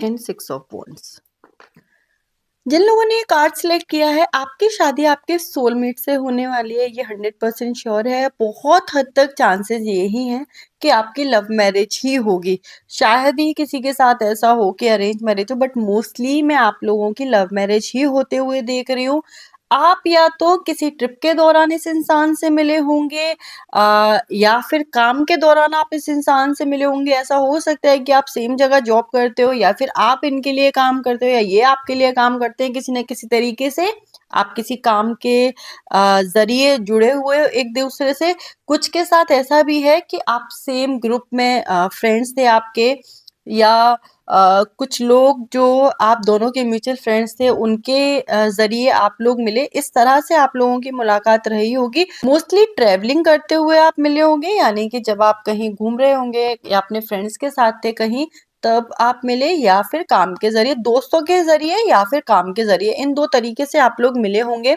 and Six of Wands। जिन लोगों ने ये कार्ड सिलेक्ट किया है, आपकी शादी आपके सोलमेट से होने वाली है, ये 100% श्योर है। बहुत हद तक चांसेस यही हैं कि आपकी लव मैरिज ही होगी। शायद ही किसी के साथ ऐसा हो कि अरेंज मैरिज हो, बट मोस्टली मैं आप लोगों की लव मैरिज ही होते हुए देख रही हूँ। आप या तो किसी ट्रिप के दौरान इस इंसान से मिले होंगे, या फिर काम के दौरान आप इस इंसान से मिले होंगे। ऐसा हो सकता है कि आप सेम जगह जॉब करते हो या फिर आप इनके लिए काम करते हो या ये आपके लिए काम करते हैं किसी न किसी तरीके से। आप किसी काम के ज़रिए जुड़े हुए हो एक-दूसरे से। कुछ के साथ ऐसा भी है कि आप सेम ग्रुप में फ्रेंड्स थे आपके, या कुछ लोग जो आप दोनों के म्यूचुअल फ्रेंड्स थे उनके ज़रिए आप लोग मिले। इस तरह से आप लोगों की मुलाकात रही होगी। मोस्टली ट्रैवलिंग करते हुए आप मिले होंगे, यानी कि जब आप कहीं घूम रहे होंगे या अपने फ्रेंड्स के साथ थे कहीं, तब आप मिले, या फिर काम के ज़रिए, दोस्तों के ज़रिए या फिर काम के ज़रिए। इन 2 तरीके से आप लोग मिले होंगे।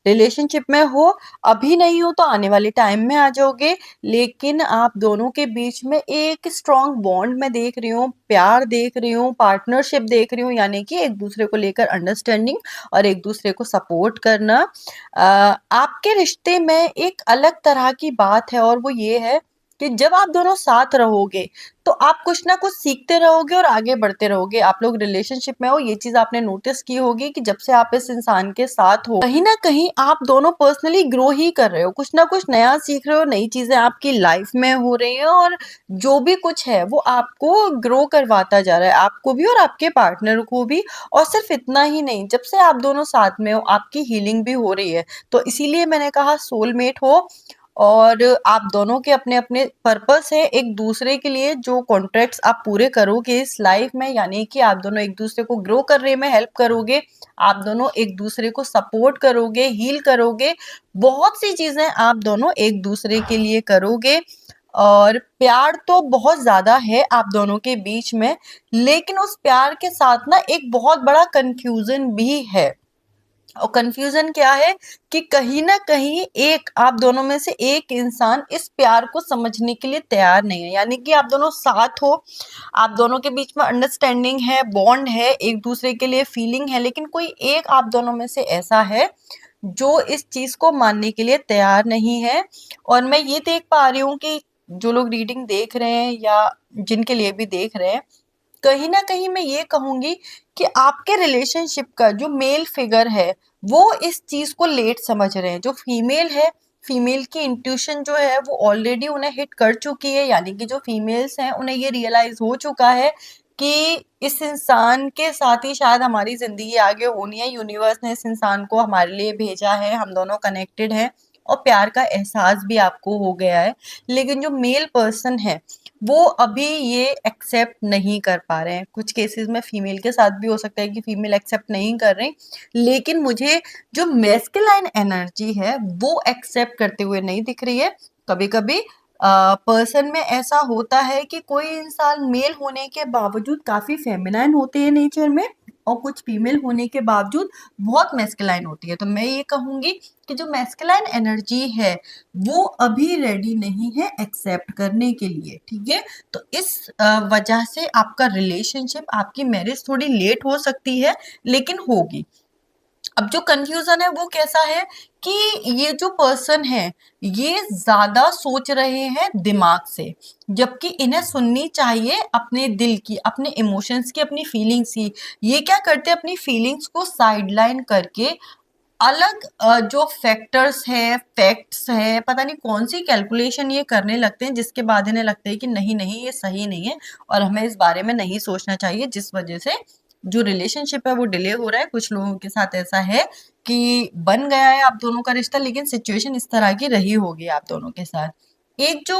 रिलेशनशिप में हो, अभी नहीं हो तो आने वाले टाइम में आ जाओगे। लेकिन आप दोनों के बीच में एक स्ट्रॉन्ग बॉन्ड मैं देख रही हूँ, प्यार देख रही हूँ, पार्टनरशिप देख रही हूँ, यानी कि एक दूसरे को लेकर अंडरस्टैंडिंग और एक दूसरे को सपोर्ट करना। आपके रिश्ते में एक अलग तरह की बात है और वो ये है कि जब आप दोनों साथ रहोगे तो आप कुछ ना कुछ सीखते रहोगे और आगे बढ़ते रहोगे। आप लोग रिलेशनशिप में हो, ये चीज़ आपने नोटिस की होगी कि जब से आप इस इंसान के साथ हो, कहीं न कहीं आप दोनों पर्सनली ग्रो ही कर रहे हो। कुछ ना कुछ नया सीख रहे हो, नई चीज़ें आपकी लाइफ में हो रही हैं और जो भी कुछ है वो आपको ग्रो करवाता जा रहा है, आपको भी और आपके पार्टनर को भी। और सिर्फ इतना ही नहीं, जब से आप दोनों साथ में हो आपकी हीलिंग भी हो रही है। तो इसीलिए मैंने कहा सोलमेट हो, और आप दोनों के अपने-अपने पर्पस है एक दूसरे के लिए। जो कॉन्ट्रैक्ट्स आप पूरे करोगे इस लाइफ में, यानी कि आप दोनों एक दूसरे को ग्रो करने में हेल्प करोगे, आप दोनों एक दूसरे को सपोर्ट करोगे, हील करोगे, बहुत सी चीज़ें आप दोनों एक दूसरे के लिए करोगे। और प्यार तो बहुत ज़्यादा है आप दोनों के बीच में, लेकिन उस प्यार के साथ ना एक बहुत बड़ा कन्फ्यूज़न भी है। और कंफ्यूजन क्या है कि कहीं ना कहीं एक आप दोनों में से एक इंसान इस प्यार को समझने के लिए तैयार नहीं है, यानी कि आप दोनों साथ हो, आप दोनों के बीच में अंडरस्टैंडिंग है, बॉन्ड है, एक दूसरे के लिए फीलिंग है, लेकिन कोई एक आप दोनों में से ऐसा है जो इस चीज को मानने के लिए तैयार नहीं है। और मैं ये देख पा रही हूँ कि जो लोग रीडिंग देख रहे हैं या जिनके लिए भी देख रहे हैं, कहीं ना कहीं मैं ये कहूंगी कि आपके रिलेशनशिप का जो मेल फिगर है वो इस चीज को लेट समझ रहे हैं। जो फीमेल है, फीमेल की इंट्यूशन जो है वो ऑलरेडी उन्हें हिट कर चुकी है, यानी कि जो फीमेल्स हैं उन्हें ये रियलाइज हो चुका है कि इस इंसान के साथ ही शायद हमारी जिंदगी आगे होनी है, यूनिवर्स ने इस इंसान को हमारे लिए भेजा है, हम दोनों कनेक्टेड हैं, और प्यार का एहसास भी आपको हो गया है। लेकिन जो मेल पर्सन है वो अभी ये एक्सेप्ट नहीं कर पा रहे हैं। कुछ केसेस में फीमेल के साथ भी हो सकता है कि फीमेल एक्सेप्ट नहीं कर रही, लेकिन मुझे जो मैस्कुलाइन एनर्जी है वो एक्सेप्ट करते हुए नहीं दिख रही है। कभी कभी पर्सन में ऐसा होता है कि कोई इंसान मेल होने के बावजूद काफी फेमिनाइन होते हैं नेचर में, और कुछ फीमेल होने के बावजूद बहुत मैस्कुलाइन होती है। तो मैं ये कहूंगी कि जो मैस्कुलाइन एनर्जी है वो अभी रेडी नहीं है एक्सेप्ट करने के लिए, ठीक है। तो इस वजह से आपका रिलेशनशिप, आपकी मैरिज थोड़ी लेट हो सकती है, लेकिन होगी। अब जो कंफ्यूजन है वो कैसा है कि ये जो पर्सन है ये ज्यादा सोच रहे हैं दिमाग से, जबकि इन्हें सुननी चाहिए अपने दिल की, अपने इमोशंस की, अपनी फीलिंग्स की। ये क्या करते हैं, अपनी फीलिंग्स को साइडलाइन करके अलग जो फैक्टर्स हैं, फैक्ट्स हैं, पता नहीं कौन सी कैलकुलेशन ये करने लगते हैं, जिसके बाद इन्हें लगता है कि नहीं नहीं ये सही नहीं है और हमें इस बारे में नहीं सोचना चाहिए, जिस वजह से जो रिलेशनशिप है वो डिले हो रहा है। कुछ लोगों के साथ ऐसा है कि बन गया है आप दोनों का रिश्ता, लेकिन सिचुएशन इस तरह की रही होगी आप दोनों के साथ। एक जो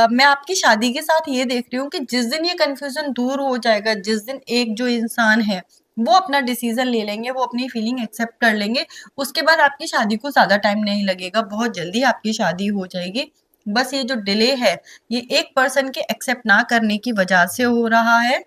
मैं आपकी शादी के साथ ये देख रही हूँ कि जिस दिन ये कंफ्यूजन दूर हो जाएगा, जिस दिन एक जो इंसान है वो अपना डिसीजन ले लेंगे, वो अपनी फीलिंग एक्सेप्ट कर लेंगे, उसके बाद आपकी शादी को ज्यादा टाइम नहीं लगेगा, बहुत जल्दी आपकी शादी हो जाएगी। बस ये जो डिले है ये एक पर्सन के एक्सेप्ट ना करने की वजह से हो रहा है।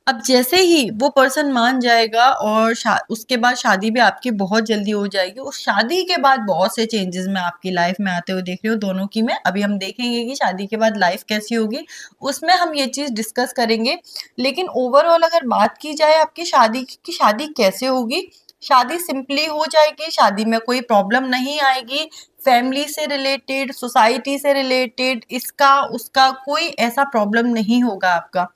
अब जैसे ही वो पर्सन मान जाएगा और उसके बाद शादी भी आपकी बहुत जल्दी हो जाएगी। उस शादी के बाद बहुत से चेंजेस मैं आपकी लाइफ में आते हुए देख रही हूँ दोनों की। मैं अभी हम देखेंगे कि शादी के बाद लाइफ कैसी होगी, उसमें हम ये चीज डिस्कस करेंगे। लेकिन ओवरऑल अगर बात की जाए आपकी शादी की, शादी कैसे होगी, शादी सिंपली हो जाएगी, शादी में कोई प्रॉब्लम नहीं आएगी। फैमिली से रिलेटेड, सोसाइटी से रिलेटेड, इसका उसका कोई ऐसा प्रॉब्लम नहीं होगा आपका।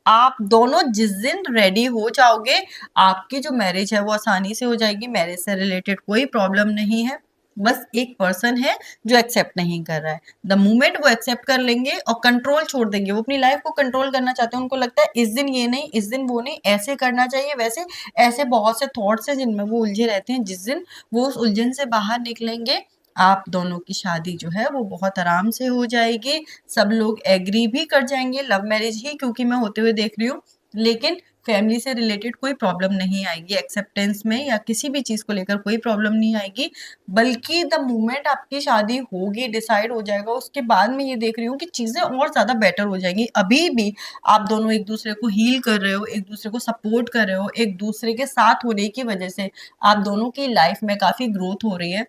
आप दोनों जिस दिन रेडी हो जाओगे आपकी जो मैरिज है वो आसानी से हो जाएगी। मैरिज से रिलेटेड कोई प्रॉब्लम नहीं है, बस एक पर्सन है जो एक्सेप्ट नहीं कर रहा है। द मोमेंट वो एक्सेप्ट कर लेंगे और कंट्रोल छोड़ देंगे, वो अपनी लाइफ को कंट्रोल करना चाहते हैं, उनको लगता है इस दिन ये नहीं, इस दिन वो नहीं, ऐसे करना चाहिए वैसे, ऐसे बहुत से थॉट्स हैं जिनमें वो उलझे रहते हैं। जिस दिन वो उस उलझन से बाहर निकलेंगे आप दोनों की शादी जो है वो बहुत आराम से हो जाएगी। सब लोग एग्री भी कर जाएंगे, लव मैरिज ही क्योंकि मैं होते हुए देख रही हूँ, लेकिन फैमिली से रिलेटेड कोई प्रॉब्लम नहीं आएगी, एक्सेप्टेंस में या किसी भी चीज को लेकर कोई प्रॉब्लम नहीं आएगी। बल्कि द मोमेंट आपकी शादी होगी, डिसाइड हो जाएगा, उसके बाद मैं ये देख रही हूँ कि चीजें और ज्यादा बेटर हो जाएंगी। अभी भी आप दोनों एक दूसरे को हील कर रहे हो, एक दूसरे को सपोर्ट कर रहे हो, एक दूसरे के साथ होने की वजह से आप दोनों की लाइफ में काफी ग्रोथ हो रही है।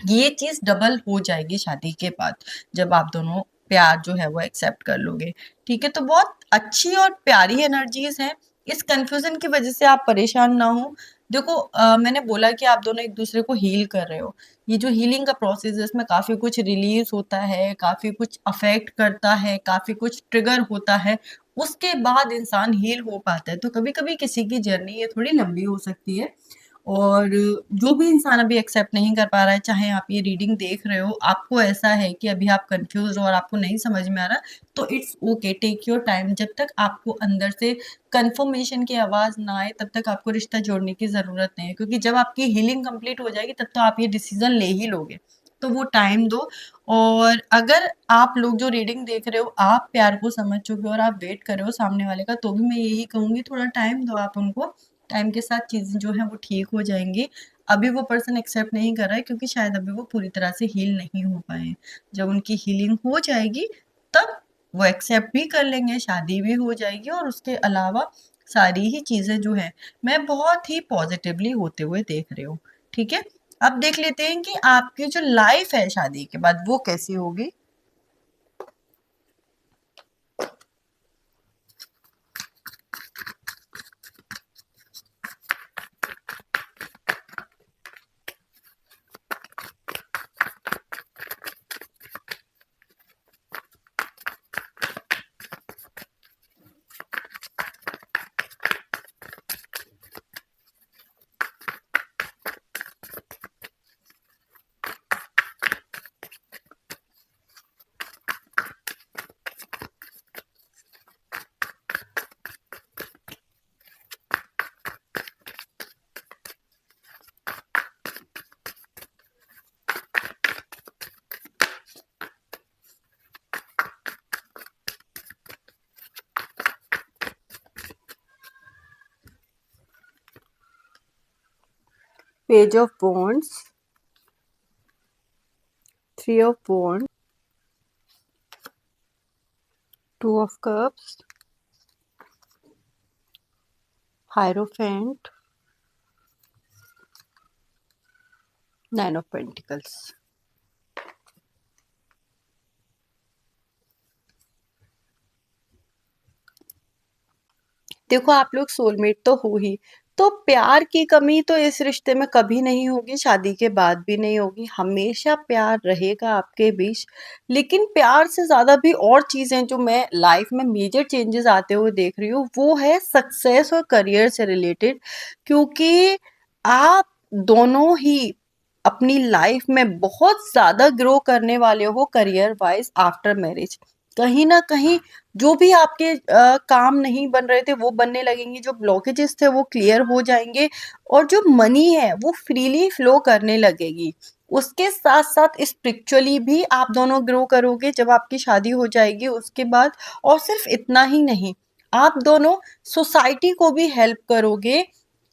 ये चीज डबल हो जाएगी शादी के बाद, जब आप दोनों प्यार जो है वो एक्सेप्ट कर लोगे, ठीक है। तो बहुत अच्छी और प्यारी एनर्जीज हैं। इस कंफ्यूजन की वजह से आप परेशान ना हो। देखो मैंने बोला कि आप दोनों एक दूसरे को हील कर रहे हो। ये जो हीलिंग का प्रोसेस है इसमें काफी कुछ रिलीज होता है, काफी कुछ अफेक्ट करता है, काफी कुछ ट्रिगर होता है, उसके बाद इंसान हील हो पाता है। तो कभी कभी किसी की जर्नी ये थोड़ी लंबी हो सकती है। और जो भी इंसान अभी एक्सेप्ट नहीं कर पा रहा है, चाहे आप ये रीडिंग देख रहे हो, आपको ऐसा है कि अभी आप कंफ्यूज हो और आपको नहीं समझ में आ रहा, तो it's okay, take your time. जब तक आपको अंदर से कंफर्मेशन की आवाज ना आए तब तक आपको रिश्ता जोड़ने की जरूरत नहीं है, क्योंकि जब आपकी हीलिंग कंप्लीट हो जाएगी तब तो आप ये डिसीजन ले ही लोगे। तो वो टाइम दो। और अगर आप लोग जो रीडिंग देख रहे हो आप प्यार को समझ चुके हो और आप वेट कर रहे हो सामने वाले का, तो भी मैं यही कहूंगी थोड़ा टाइम दो आप उनको। टाइम के साथ चीजें जो है वो ठीक हो जाएंगी। अभी वो पर्सन एक्सेप्ट नहीं कर रहा है क्योंकि शायद अभी वो पूरी तरह से हील नहीं हो पाए। जब उनकी हीलिंग हो जाएगी तब वो एक्सेप्ट भी कर लेंगे, शादी भी हो जाएगी, और उसके अलावा सारी ही चीजें जो है मैं बहुत ही पॉजिटिवली होते हुए देख रही हूँ। ठीक है, अब देख लेते हैं कि आपकी जो लाइफ है शादी के बाद वो कैसी होगी। Page of wands, 3 of wands, 2 of cups, hierophant, 9 of pentacles। देखो आप लोग सोलमेट तो हो ही, तो प्यार की कमी तो इस रिश्ते में कभी नहीं होगी, शादी के बाद भी नहीं होगी, हमेशा प्यार रहेगा आपके बीच। लेकिन प्यार से ज़्यादा भी और चीज़ें जो मैं लाइफ में मेजर चेंजेस आते हुए देख रही हूँ वो है सक्सेस और करियर से रिलेटेड। क्योंकि आप दोनों ही अपनी लाइफ में बहुत ज़्यादा ग्रो करने वाले हो करियर वाइज आफ्टर मैरिज। कहीं ना कहीं जो भी आपके काम नहीं बन रहे थे वो बनने लगेंगे, जो ब्लॉकेजेस थे वो क्लियर हो जाएंगे और जो मनी है वो फ्रीली फ्लो करने लगेगी। उसके साथ साथ स्पिरिचुअली भी आप दोनों ग्रो करोगे जब आपकी शादी हो जाएगी उसके बाद। और सिर्फ इतना ही नहीं, आप दोनों सोसाइटी को भी हेल्प करोगे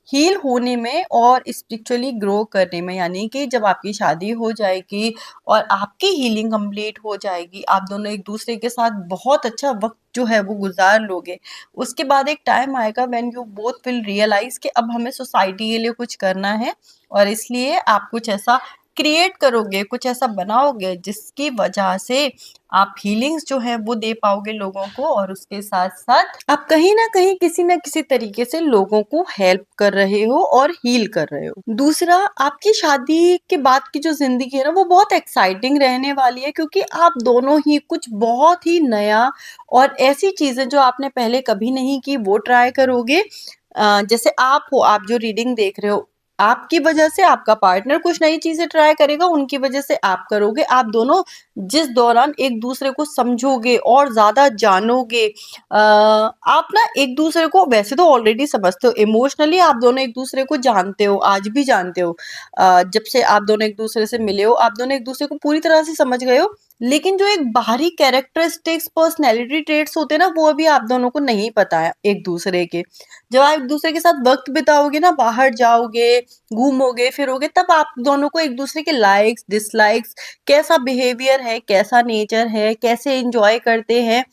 हील होने में और स्पिरिचुअली ग्रो करने में। यानी कि जब आपकी शादी हो जाएगी और आपकी हीलिंग कंप्लीट हो जाएगी, आप दोनों एक दूसरे के साथ बहुत अच्छा वक्त जो है वो गुजार लोगे। उसके बाद एक टाइम आएगा when you both will realise कि अब हमें सोसाइटी के लिए कुछ करना है, और इसलिए आप कुछ ऐसा क्रिएट करोगे, कुछ ऐसा बनाओगे जिसकी वजह से आप हीलिंग्स जो है वो दे पाओगे लोगों को, और उसके साथ साथ आप कहीं ना कहीं किसी ना किसी तरीके से लोगों को हेल्प कर रहे हो और हील कर रहे हो। दूसरा, आपकी शादी के बाद की जो जिंदगी है ना वो बहुत एक्साइटिंग रहने वाली है, क्योंकि आप दोनों ही कुछ बहुत ही नया और ऐसी चीजें जो आपने पहले कभी नहीं की वो ट्राई करोगे। जैसे आप हो, आप जो रीडिंग देख रहे हो, आपकी वजह से आपका पार्टनर कुछ नई चीजें ट्राई करेगा, उनकी वजह से आप करोगे। आप दोनों जिस दौरान एक दूसरे को समझोगे और ज्यादा जानोगे, आप ना एक दूसरे को वैसे तो ऑलरेडी समझते हो, इमोशनली आप दोनों एक दूसरे को जानते हो, आज भी जानते हो। जब से आप दोनों एक दूसरे से मिले हो आप दोनों एक दूसरे को पूरी तरह से समझ गए हो। लेकिन जो एक बाहरी कैरेक्टरिस्टिक्स पर्सनैलिटी ट्रेट्स होते हैं ना वो अभी आप दोनों को नहीं पता है एक दूसरे के। जब आप एक दूसरे के साथ वक्त बिताओगे ना, बाहर जाओगे, घूमोगे फिरोगे, तब आप दोनों को एक दूसरे के लाइक्स डिसलाइक्स, कैसा बिहेवियर है, कैसा नेचर है, कैसे एंजॉय करते हैं,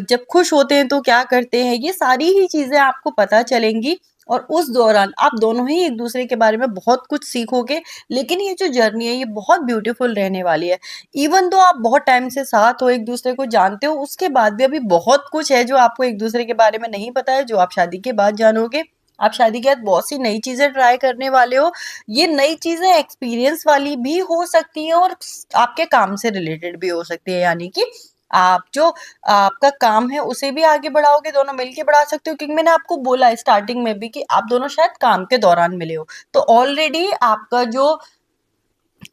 जब खुश होते हैं तो क्या करते हैं, ये सारी ही चीजें आपको पता चलेंगी। और उस दौरान आप दोनों ही एक दूसरे के बारे में बहुत कुछ सीखोगे। लेकिन ये जो जर्नी है ये बहुत ब्यूटीफुल रहने वाली है। इवन तो आप बहुत टाइम से साथ हो, एक दूसरे को जानते हो, उसके बाद भी अभी बहुत कुछ है जो आपको एक दूसरे के बारे में नहीं पता है, जो आप शादी के बाद जानोगे। आप शादी के बाद बहुत सी नई चीजें ट्राई करने वाले हो। ये नई चीजें एक्सपीरियंस वाली भी हो सकती हैं और आपके काम से रिलेटेड भी हो सकती है। यानी कि आप जो आपका काम है उसे भी आगे बढ़ाओगे, दोनों मिलके बढ़ा सकते हो। क्योंकि मैंने आपको बोला स्टार्टिंग में भी कि आप दोनों शायद काम के दौरान मिले हो, तो ऑलरेडी आपका जो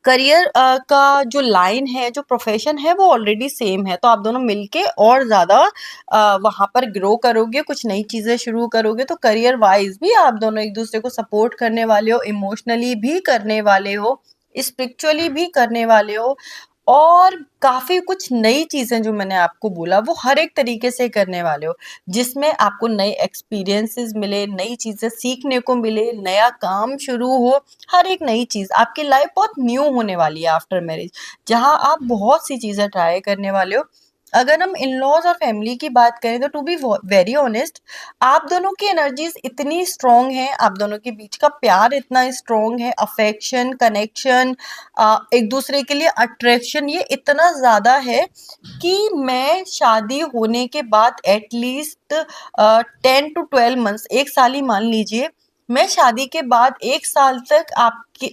करियर का जो लाइन है, जो प्रोफेशन है वो ऑलरेडी सेम है। तो आप दोनों मिलके और ज्यादा वहां पर ग्रो करोगे, कुछ नई चीजें शुरू करोगे। तो करियर वाइज भी आप दोनों एक दूसरे को सपोर्ट करने वाले हो, इमोशनली भी करने वाले हो, स्पिरिचुअली भी करने वाले हो, और काफी कुछ नई चीजें जो मैंने आपको बोला वो हर एक तरीके से करने वाले हो, जिसमें आपको नए एक्सपीरियंसेस मिले, नई चीजें सीखने को मिले, नया काम शुरू हो। हर एक नई चीज आपकी लाइफ बहुत न्यू होने वाली है आफ्टर मैरिज, जहां आप बहुत सी चीजें ट्राई करने वाले हो। अगर हम इन लॉज और फैमिली की बात करें तो टू बी वेरी ऑनेस्ट, आप दोनों की एनर्जीज इतनी स्ट्रांग हैं, आप दोनों के बीच का प्यार इतना स्ट्रांग है, अफेक्शन, कनेक्शन, एक दूसरे के लिए अट्रैक्शन ये इतना ज़्यादा है कि मैं शादी होने के बाद एटलीस्ट 10 to 12 मंथ्स, 1 साल ही मान लीजिए, मैं शादी के बाद 1 साल तक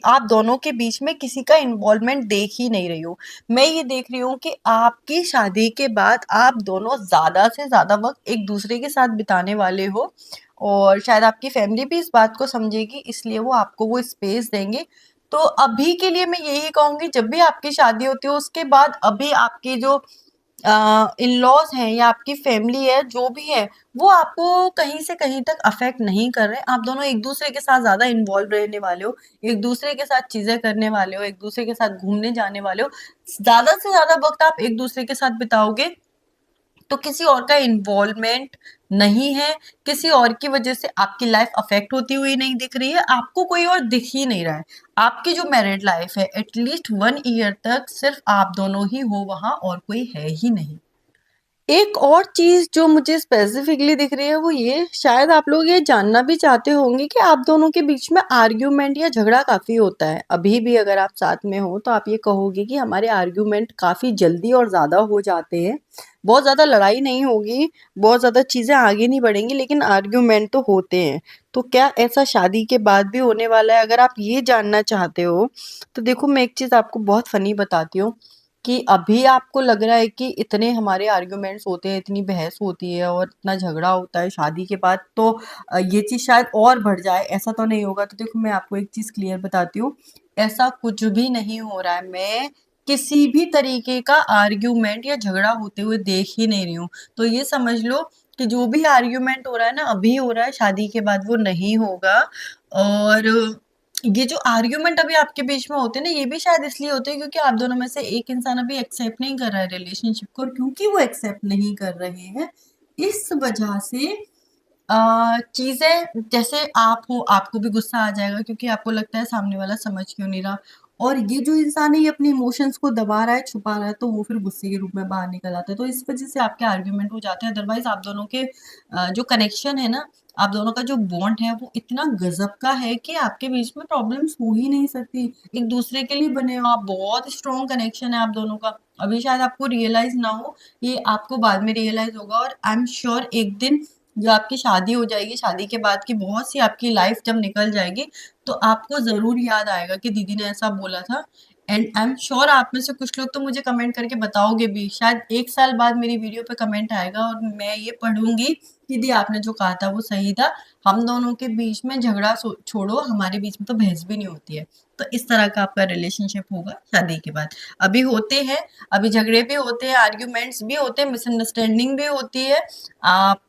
आप दोनों के बीच में किसी का इन्वॉल्वमेंट देख ही नहीं रही हूँ। मैं ये देख रही हूँ कि आपकी शादी के बाद आप दोनों ज़्यादा से ज़्यादा वक़्त एक दूसरे के साथ बिताने वाले हो, और शायद आपकी फैमिली भी इस बात को समझेगी, इसलिए वो आपको वो स्पेस देंगे। तो अभी के लिए मैं यही कहूँगी, जब भी आपकी शादी होती है उसके बाद अभी आपकी जो इन-लॉज़ हैं या आपकी फैमिली है, जो भी है, वो आपको कहीं से कहीं तक अफ़ेक्ट नहीं कर रहे। आप दोनों एक-दूसरे के साथ ज़्यादा इन्वॉल्व रहने वाले हो, एक-दूसरे के साथ चीज़ें करने वाले हो, एक-दूसरे के साथ घूमने जाने वाले हो। ज़्यादा से ज़्यादा वक़्त आप एक-दूसरे के साथ बिताओगे, तो किसी और का इन्वॉल्वमेंट नहीं है, किसी और की वजह से आपकी लाइफ अफेक्ट होती हुई नहीं दिख रही है, आपको कोई और दिख ही नहीं रहा है। आपकी जो मैरिड लाइफ है एटलीस्ट 1 ईयर तक सिर्फ आप दोनों ही हो वहाँ, और कोई है ही नहीं। एक और चीज़ जो मुझे स्पेसिफिकली दिख रही है वो ये, शायद आप लोग ये जानना भी चाहते होंगे कि आप दोनों के बीच में आर्ग्यूमेंट या झगड़ा काफ़ी होता है। अभी भी अगर आप साथ में हो तो आप ये कहोगे कि हमारे आर्ग्यूमेंट काफ़ी जल्दी और ज़्यादा हो जाते हैं। बहुत ज़्यादा लड़ाई नहीं होगी, बहुत ज़्यादा चीज़ें आगे नहीं बढ़ेंगी, लेकिन आर्ग्यूमेंट तो होते हैं। तो क्या ऐसा शादी के बाद भी होने वाला है? अगर आप ये जानना चाहते हो तो देखो, मैं एक चीज़ आपको बहुत फ़नी बताती हूँ कि अभी आपको लग रहा है कि इतने हमारे आर्ग्यूमेंट्स होते हैं, इतनी बहस होती है और इतना झगड़ा होता है शादी के बाद, तो ये चीज़ शायद और बढ़ जाए, ऐसा तो नहीं होगा। तो देखो, मैं आपको एक चीज़ क्लियर बताती हूँ, ऐसा कुछ भी नहीं हो रहा है। मैं किसी भी तरीके का आर्ग्यूमेंट या झगड़ा होते हुए देख ही नहीं रही हूँ। तो ये समझ लो कि जो भी आर्ग्यूमेंट हो रहा है ना, अभी हो रहा है, शादी के बाद वो नहीं होगा। और ये जो आर्ग्यूमेंट अभी आपके बीच में होते हैं ना, ये भी शायद इसलिए होते हैं क्योंकि आप दोनों में से एक इंसान अभी एक्सेप्ट नहीं कर रहा है रिलेशनशिप को, और क्योंकि वो एक्सेप्ट नहीं कर रहे हैं, इस वजह से चीज़ें, जैसे आप हो, आपको भी गुस्सा आ जाएगा क्योंकि आपको लगता है सामने वाला समझ क्यों नहीं रहा, और ये जो इंसान है ये अपने इमोशंस को दबा रहा है, छुपा रहा है, तो वो फिर गुस्से के रूप में बाहर निकल आता है। तो इस वजह से आपके आर्ग्यूमेंट हो जाते हैं। अदरवाइज आप दोनों के जो कनेक्शन है ना, आप दोनों का जो बॉन्ड है वो इतना गजब का है कि आपके बीच में प्रॉब्लम्स हो ही नहीं सकती। एक दूसरे के लिए बने हो आप, बहुत स्ट्रॉन्ग कनेक्शन है आप दोनों का। अभी शायद आपको रियलाइज ना हो, ये आपको बाद में रियलाइज होगा, और आई एम श्योर एक दिन जब आपकी शादी हो जाएगी, शादी के बाद की बहुत सी आपकी लाइफ जब निकल जाएगी, तो आपको ज़रूर याद आएगा कि दीदी ने ऐसा बोला था। एंड आई एम श्योर आप में से कुछ लोग तो मुझे कमेंट करके बताओगे भी। शायद 1 साल बाद मेरी वीडियो पे कमेंट आएगा और मैं ये पढ़ूंगी कि दी आपने जो कहा था वो सही था। हम दोनों के बीच में झगड़ा छोड़ो, हमारे बीच में तो बहस भी नहीं होती है। तो इस तरह का आपका रिलेशनशिप होगा शादी के बाद। अभी होते हैं, अभी झगड़े भी होते हैं, आर्ग्यूमेंट्स भी होते हैं, मिसअंडरस्टैंडिंग भी होती है। आप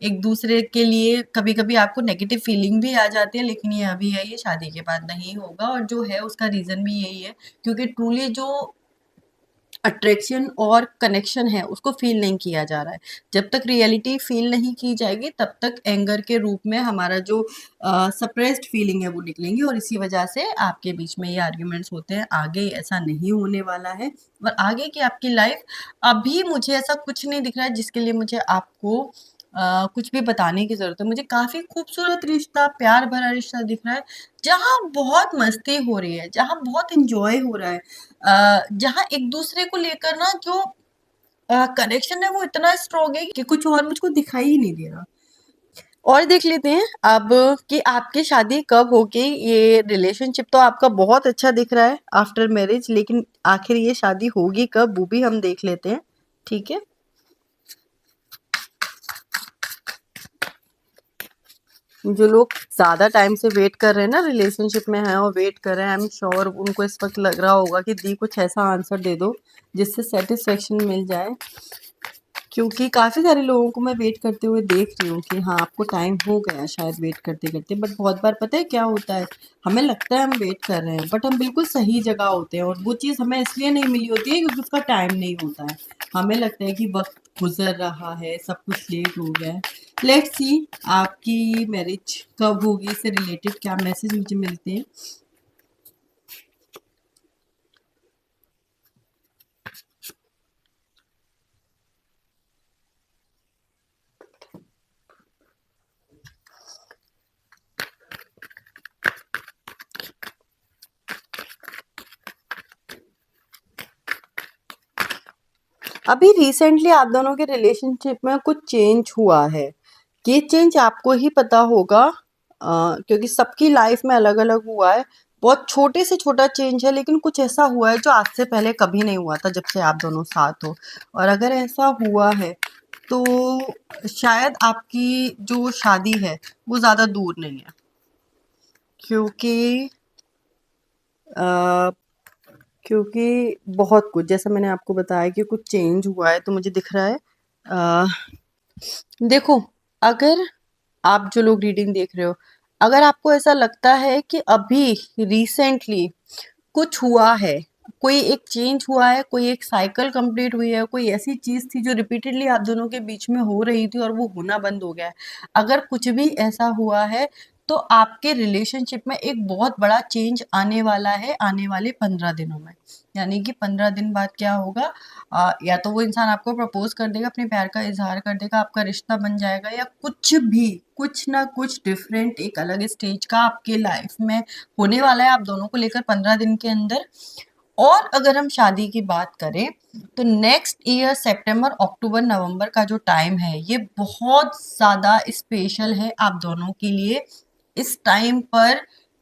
एक दूसरे के लिए कभी-कभी आपको नेगेटिव फीलिंग भी आ जाती है, लेकिन ये अभी है, ये शादी के बाद नहीं होगा, और जो है उसका रीज़न भी यही है क्योंकि ट्रूली जो अट्रैक्शन और कनेक्शन है उसको फ़ील नहीं किया जा रहा है। जब तक रियलिटी फ़ील नहीं की जाएगी तब तक एंगर के रूप में हमारा जो सप्रेस्ड फीलिंग है वो निकलेंगी, और इसी वजह से आपके बीच में ये आर्ग्यूमेंट्स होते हैं। आगे ऐसा नहीं होने वाला है, और आगे की आपकी लाइफ, अभी मुझे ऐसा कुछ नहीं दिख रहा है जिसके लिए मुझे आपको कुछ भी बताने की ज़रूरत है। मुझे काफ़ी खूबसूरत रिश्ता, प्यार भरा रिश्ता दिख रहा है, जहाँ बहुत मस्ती हो रही है, जहाँ बहुत एन्जॉय हो रहा है, जहाँ एक दूसरे को लेकर ना जो कनेक्शन है वो इतना स्ट्रॉन्ग है कि कुछ और मुझको दिखाई ही नहीं दे रहा। और देख लेते हैं अब कि आपकी शादी कब होगी। ये रिलेशनशिप तो आपका बहुत अच्छा दिख रहा है आफ्टर मैरिज, लेकिन आखिर ये शादी होगी कब वो भी हम देख लेते हैं। ठीक है, जो लोग ज़्यादा टाइम से वेट कर रहे हैं ना, रिलेशनशिप में हैं और वेट कर रहे हैं, आई एम श्योर उनको इस वक्त लग रहा होगा कि दी कुछ ऐसा आंसर दे दो जिससे सेटिस्फेक्शन मिल जाए, क्योंकि काफ़ी सारे लोगों को मैं वेट करते हुए देख रही हूँ कि हाँ, आपको टाइम हो गया शायद वेट करते करते। बट बहुत बार पता है क्या होता है, हमें लगता है हम वेट कर रहे हैं बट हम बिल्कुल सही जगह होते हैं, और वो चीज़ हमें इसलिए नहीं मिली होती है क्योंकि उसका टाइम नहीं होता है। हमें लगता है कि वक्त गुजर रहा है, सब कुछ लेट हो गया है। लेट्स सी आपकी मैरिज कब होगी, इससे रिलेटेड क्या मैसेज मुझे मिलते हैं। अभी रिसेंटली आप दोनों के रिलेशनशिप में कुछ चेंज हुआ है। ये चेंज आपको ही पता होगा, क्योंकि सबकी लाइफ में अलग अलग हुआ है। बहुत छोटे से छोटा चेंज है, लेकिन कुछ ऐसा हुआ है जो आज से पहले कभी नहीं हुआ था जब से आप दोनों साथ हो। और अगर ऐसा हुआ है तो शायद आपकी जो शादी है वो ज़्यादा दूर नहीं है, क्योंकि अ, क्योंकि बहुत कुछ, जैसा मैंने आपको बताया कि कुछ चेंज हुआ है, तो मुझे दिख रहा है। अ, देखो, अगर आप जो लोग रीडिंग देख रहे हो, अगर आपको ऐसा लगता है कि अभी रिसेंटली कुछ हुआ है, कोई एक चेंज हुआ है, कोई एक साइकिल कंप्लीट हुई है, कोई ऐसी चीज़ थी जो रिपीटेडली आप दोनों के बीच में हो रही थी और वो होना बंद हो गया है। अगर कुछ भी ऐसा हुआ है, तो आपके रिलेशनशिप में एक बहुत बड़ा चेंज आने वाला है आने वाले 15 दिनों में। यानी कि 15 दिन बाद क्या होगा, या तो वो इंसान आपको प्रपोज़ कर देगा, अपने प्यार का इज़हार कर देगा, आपका रिश्ता बन जाएगा, या कुछ भी, कुछ ना कुछ डिफरेंट एक अलग स्टेज का आपके लाइफ में होने वाला है आप दोनों को लेकर 15 दिन के अंदर। और अगर हम शादी की बात करें, तो नेक्स्ट ईयर सितंबर, अक्टूबर, नवंबर का जो टाइम है, ये बहुत ज़्यादा स्पेशल है आप दोनों के लिए। इस टाइम पर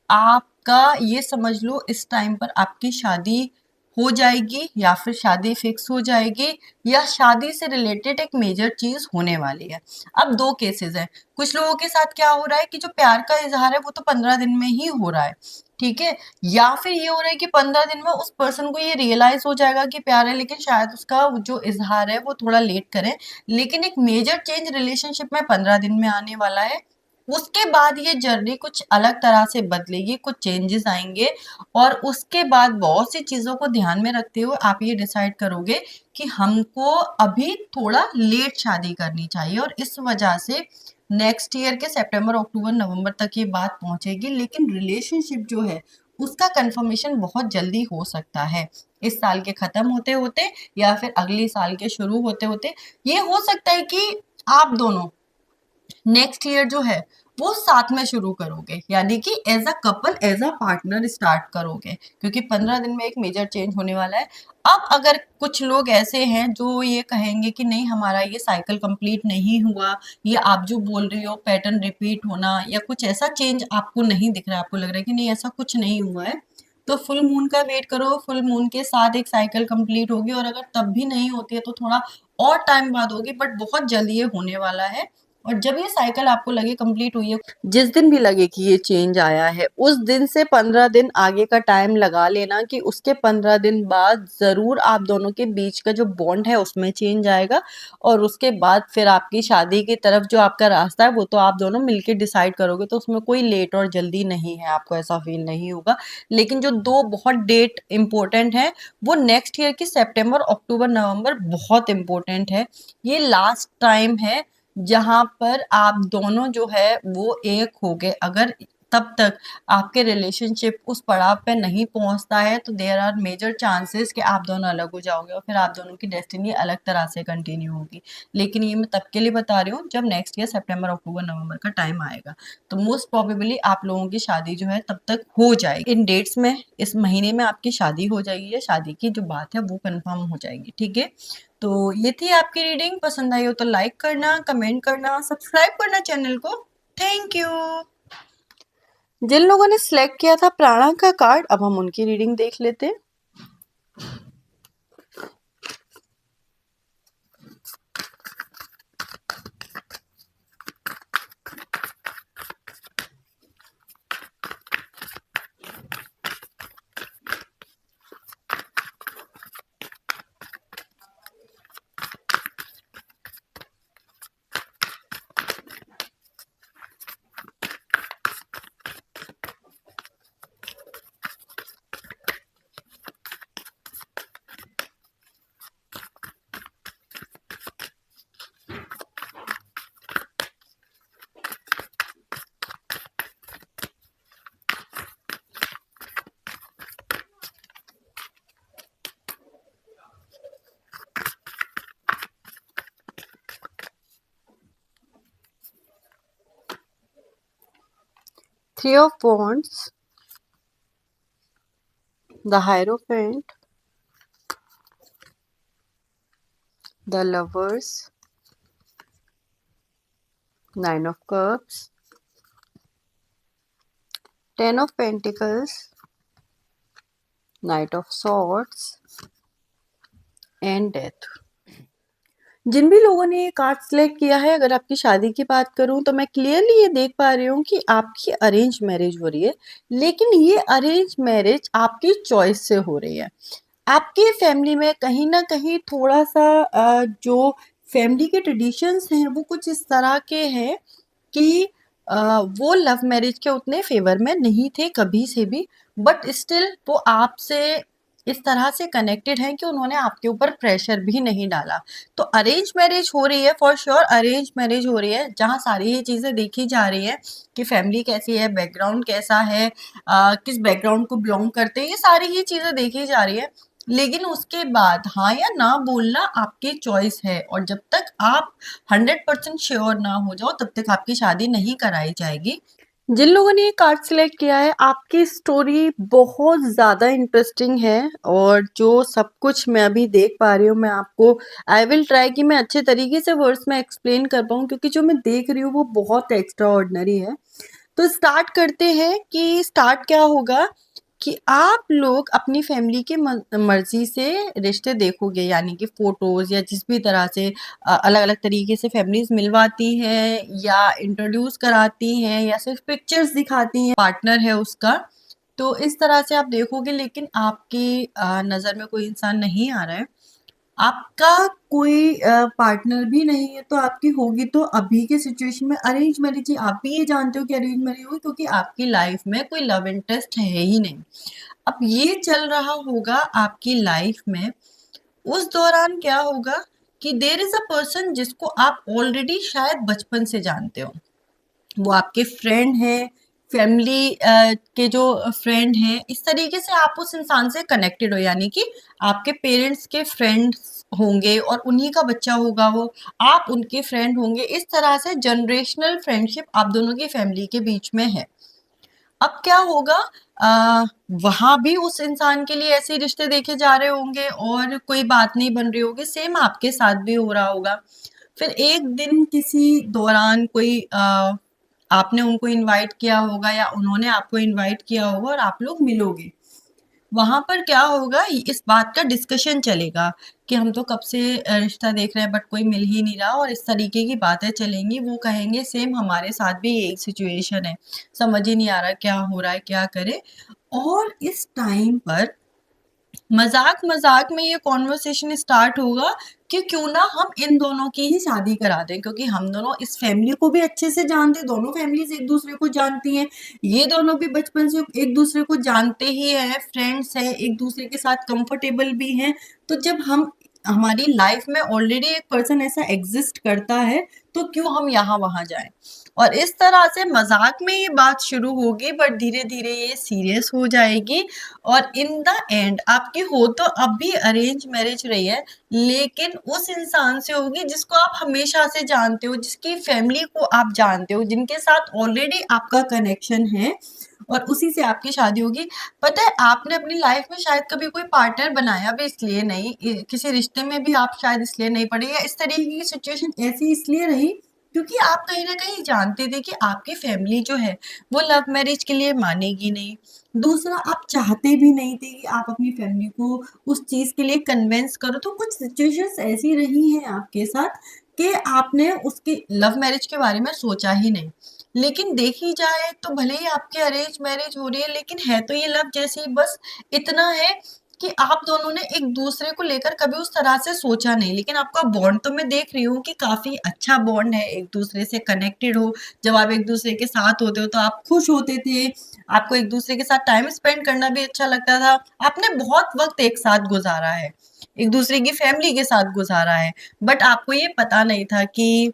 आपका, ये समझ लो, इस टाइम पर आपकी शादी हो जाएगी, या फिर शादी फिक्स हो जाएगी, या शादी से रिलेटेड एक मेजर चीज़ होने वाली है। अब 2 केसेज़ हैं। कुछ लोगों के साथ क्या हो रहा है कि जो प्यार का इज़हार है वो तो 15 दिन में ही हो रहा है, ठीक है? या फिर ये हो रहा है कि 15 दिन में उस पर्सन को ये रियलाइज़ हो जाएगा कि प्यार है, लेकिन शायद उसका जो इज़हार है वो थोड़ा लेट करें। लेकिन एक मेजर चेंज रिलेशनशिप में 15 दिन में आने वाला है। उसके बाद ये जर्नी कुछ अलग तरह से बदलेगी, कुछ चेंजेस आएँगे, और उसके बाद बहुत सी चीज़ों को ध्यान में रखते हुए आप ये डिसाइड करोगे कि हमको अभी थोड़ा लेट शादी करनी चाहिए, और इस वजह से नेक्स्ट ईयर के सितंबर, अक्टूबर, नवंबर तक ये बात पहुँचेगी। लेकिन रिलेशनशिप जो है, उसका कन्फर्मेशन बहुत जल्दी हो सकता है। इस साल के खत्म होते-होते, या फिर अगले साल के शुरू होते-होते। ये हो सकता है कि आप दोनों नेक्स्ट ईयर जो है वो साथ में शुरू करोगे, यानी कि as a couple, as a partner start करोगे, क्योंकि 15 दिन में एक मेजर चेंज होने वाला है। अब अगर कुछ लोग ऐसे हैं जो ये कहेंगे कि नहीं, हमारा ये साइकिल कंप्लीट नहीं हुआ, ये आप जो बोल रही हो पैटर्न रिपीट होना, या कुछ ऐसा चेंज आपको नहीं दिख रहा है, आपको लग रहा है कि नहीं ऐसा कुछ नहीं हुआ है, तो फुल मून का वेट करो। फुल मून के साथ एक साइकिल कंप्लीट होगी, और अगर तब भी नहीं होती है तो थोड़ा और टाइम बाद होगी, बट बहुत जल्दी ये होने वाला है। और जब ये साइकिल आपको लगे कंप्लीट हुई है, जिस दिन भी लगे कि ये चेंज आया है, उस दिन से 15 दिन आगे का टाइम लगा लेना, कि उसके 15 दिन बाद ज़रूर आप दोनों के बीच का जो बॉन्ड है उसमें चेंज आएगा। और उसके बाद फिर आपकी शादी की तरफ जो आपका रास्ता है वो तो आप दोनों मिलके डिसाइड करोगे, तो उसमें कोई लेट और जल्दी नहीं है, आपको ऐसा फील नहीं होगा। लेकिन जो 2 बहुत डेट इम्पोर्टेंट हैं, वो नेक्स्ट ईयर की सितंबर, अक्टूबर, नवंबर बहुत इम्पोर्टेंट है। ये लास्ट टाइम है जहाँ पर आप दोनों जो है वो एक हो गए। अगर तब तक आपके रिलेशनशिप उस पड़ाव पे नहीं पहुँचता है, तो देयर आर मेजर चांसेस कि आप दोनों अलग हो जाओगे, और फिर आप दोनों की डेस्टिनी अलग तरह से कंटिन्यू होगी। लेकिन ये मैं तब के लिए बता रही हूँ जब नेक्स्ट ईयर सितंबर, अक्टूबर, नवंबर का टाइम आएगा, तो मोस्ट प्रोबेबली आप लोगों की शादी जो है तब तक हो जाएगी। इन डेट्स में, इस महीने में आपकी शादी हो जाएगी, या शादी की जो बात है वो कंफर्म हो जाएगी, ठीक है? तो ये थी आपकी रीडिंग। पसंद आई हो तो लाइक करना, कमेंट करना, सब्सक्राइब करना चैनल को। Thank you. जिन लोगों ने सिलेक्ट किया था प्राणा का कार्ड, अब हम उनकी रीडिंग देख लेते हैं। 3 of Wands, the Hierophant, The Lovers, Nine of Cups, Ten of Pentacles, Knight of Swords and Death। जिन भी लोगों ने ये कार्ड सिलेक्ट किया है, अगर आपकी शादी की बात करूं तो मैं क्लियरली ये देख पा रही हूँ कि आपकी अरेंज मैरिज हो रही है, लेकिन ये अरेंज मैरिज आपकी चॉइस से हो रही है। आपके फैमिली में कहीं ना कहीं थोड़ा सा जो फैमिली के ट्रेडिशंस हैं वो कुछ इस तरह के हैं कि वो लव मैरिज के उतने फेवर में नहीं थे कभी से भी, बट स्टिल वो आपसे इस तरह से कनेक्टेड हैं कि उन्होंने आपके ऊपर प्रेशर भी नहीं डाला। तो अरेंज मैरिज हो रही है, फॉर श्योर अरेंज मैरिज हो रही है, जहाँ सारी ये चीज़ें देखी जा रही है कि फैमिली कैसी है, बैकग्राउंड कैसा है, किस बैकग्राउंड को बिलोंग करते हैं, ये सारी ही चीज़ें देखी जा रही है। लेकिन उसके बाद हाँ या ना बोलना आपकी चॉइस है, और जब तक आप 100% श्योर ना हो जाओ तब तक आपकी शादी नहीं कराई जाएगी। जिन लोगों ने ये कार्ड सिलेक्ट किया है, आपकी स्टोरी बहुत ज़्यादा इंटरेस्टिंग है, और जो सब कुछ मैं अभी देख पा रही हूँ, मैं आपको आई विल ट्राई कि मैं अच्छे तरीके से वर्ड्स में एक्सप्लेन कर पाऊँ, क्योंकि जो मैं देख रही हूँ वो बहुत एक्स्ट्रा ऑर्डिनरी है। तो स्टार्ट करते हैं कि स्टार्ट क्या होगा कि आप लोग अपनी फैमिली की मर्जी से रिश्ते देखोगे, यानी कि फोटोज या जिस भी तरह से अलग अलग तरीके से फैमिलीज मिलवाती हैं या इंट्रोड्यूस कराती हैं या सिर्फ पिक्चर्स दिखाती हैं पार्टनर है उसका, तो इस तरह से आप देखोगे। लेकिन आपकी नज़र में कोई इंसान नहीं आ रहा है, आपका कोई पार्टनर भी नहीं है, तो आपकी होगी तो अभी के सिचुएशन में अरेंज मैरिज ही। आप भी ये जानते हो कि अरेंज मैरिज होगी क्योंकि आपकी लाइफ में कोई लव इंटरेस्ट है ही नहीं। अब ये चल रहा होगा आपकी लाइफ में, उस दौरान क्या होगा कि देयर इज अ पर्सन जिसको आप ऑलरेडी शायद बचपन से जानते हो, वो आपके फ्रेंड हैं, फैमिली के जो फ्रेंड हैं, इस तरीके से आप उस इंसान से कनेक्टेड हो, यानी कि आपके पेरेंट्स के फ्रेंड्स होंगे और उन्हीं का बच्चा होगा वो, आप उनके फ्रेंड होंगे। इस तरह से जनरेशनल फ्रेंडशिप आप दोनों की फैमिली के बीच में है। अब क्या होगा, वहाँ भी उस इंसान के लिए ऐसे रिश्ते देखे जा रहे होंगे और कोई बात नहीं बन रही होगी, सेम आपके साथ भी हो रहा होगा। फिर एक दिन किसी दौरान कोई आपने उनको इनवाइट किया होगा या उन्होंने आपको इनवाइट किया होगा और आप लोग मिलोगे। वहां पर क्या होगा, इस बात का डिस्कशन चलेगा कि हम तो कब से रिश्ता देख रहे हैं बट कोई मिल ही नहीं रहा, और इस तरीके की बातें चलेंगी। वो कहेंगे सेम हमारे साथ भी यही सिचुएशन है, समझ ही नहीं आ रहा क्या हो रहा है, क्या करे। और इस टाइम पर मजाक मजाक में ये कॉन्वर्सेशन स्टार्ट होगा कि क्यों ना हम इन दोनों की ही शादी करा दें, क्योंकि हम दोनों इस फैमिली को भी अच्छे से जानते हैं, दोनों फैमिलीज एक दूसरे को जानती हैं, ये दोनों भी बचपन से एक दूसरे को जानते ही हैं, फ्रेंड्स हैं, एक दूसरे के साथ कंफर्टेबल भी हैं। तो जब हम हमारी लाइफ में ऑलरेडी एक पर्सन ऐसा एग्जिस्ट करता है, तो क्यों हम यहाँ वहां जाएं। और इस तरह से मजाक में ये बात शुरू होगी, बट धीरे धीरे ये सीरियस हो जाएगी, और इन द एंड आपकी हो तो अब भी अरेंज मैरिज रही है, लेकिन उस इंसान से होगी जिसको आप हमेशा से जानते हो, जिसकी फैमिली को आप जानते हो, जिनके साथ ऑलरेडी आपका कनेक्शन है, और उसी से आपकी शादी होगी। पता है, आपने अपनी लाइफ में शायद कभी कोई पार्टनर बनाया भी इसलिए नहीं, किसी रिश्ते में भी आप शायद इसलिए नहीं पड़े, या इस तरीके की सिचुएशन ऐसी इसलिए रही क्योंकि आप कहीं ना कहीं जानते थे कि आपकी फैमिली जो है वो लव मैरिज के लिए मानेगी नहीं। दूसरा, आप चाहते भी नहीं थे कि आप अपनी फैमिली को उस चीज के लिए कन्विंस करो। तो कुछ सिचुएशंस ऐसी रही हैं आपके साथ कि आपने उसके लव मैरिज के बारे में सोचा ही नहीं। लेकिन देखी जाए तो भले ही आपकी अरेंज मैरिज हो रही है, लेकिन है तो ये लव जैसी, बस इतना है कि आप दोनों ने एक दूसरे को लेकर कभी उस तरह से सोचा नहीं। लेकिन आपका बॉन्ड तो मैं देख रही हूँ कि काफी अच्छा बॉन्ड है, एक दूसरे से कनेक्टेड हो। जब आप एक दूसरे के साथ होते हो तो आप खुश होते थे, आपको एक दूसरे के साथ टाइम स्पेंड करना भी अच्छा लगता था, आपने बहुत वक्त एक साथ गुजारा है, एक दूसरे की फैमिली के साथ गुजारा है। बट आपको ये पता नहीं था कि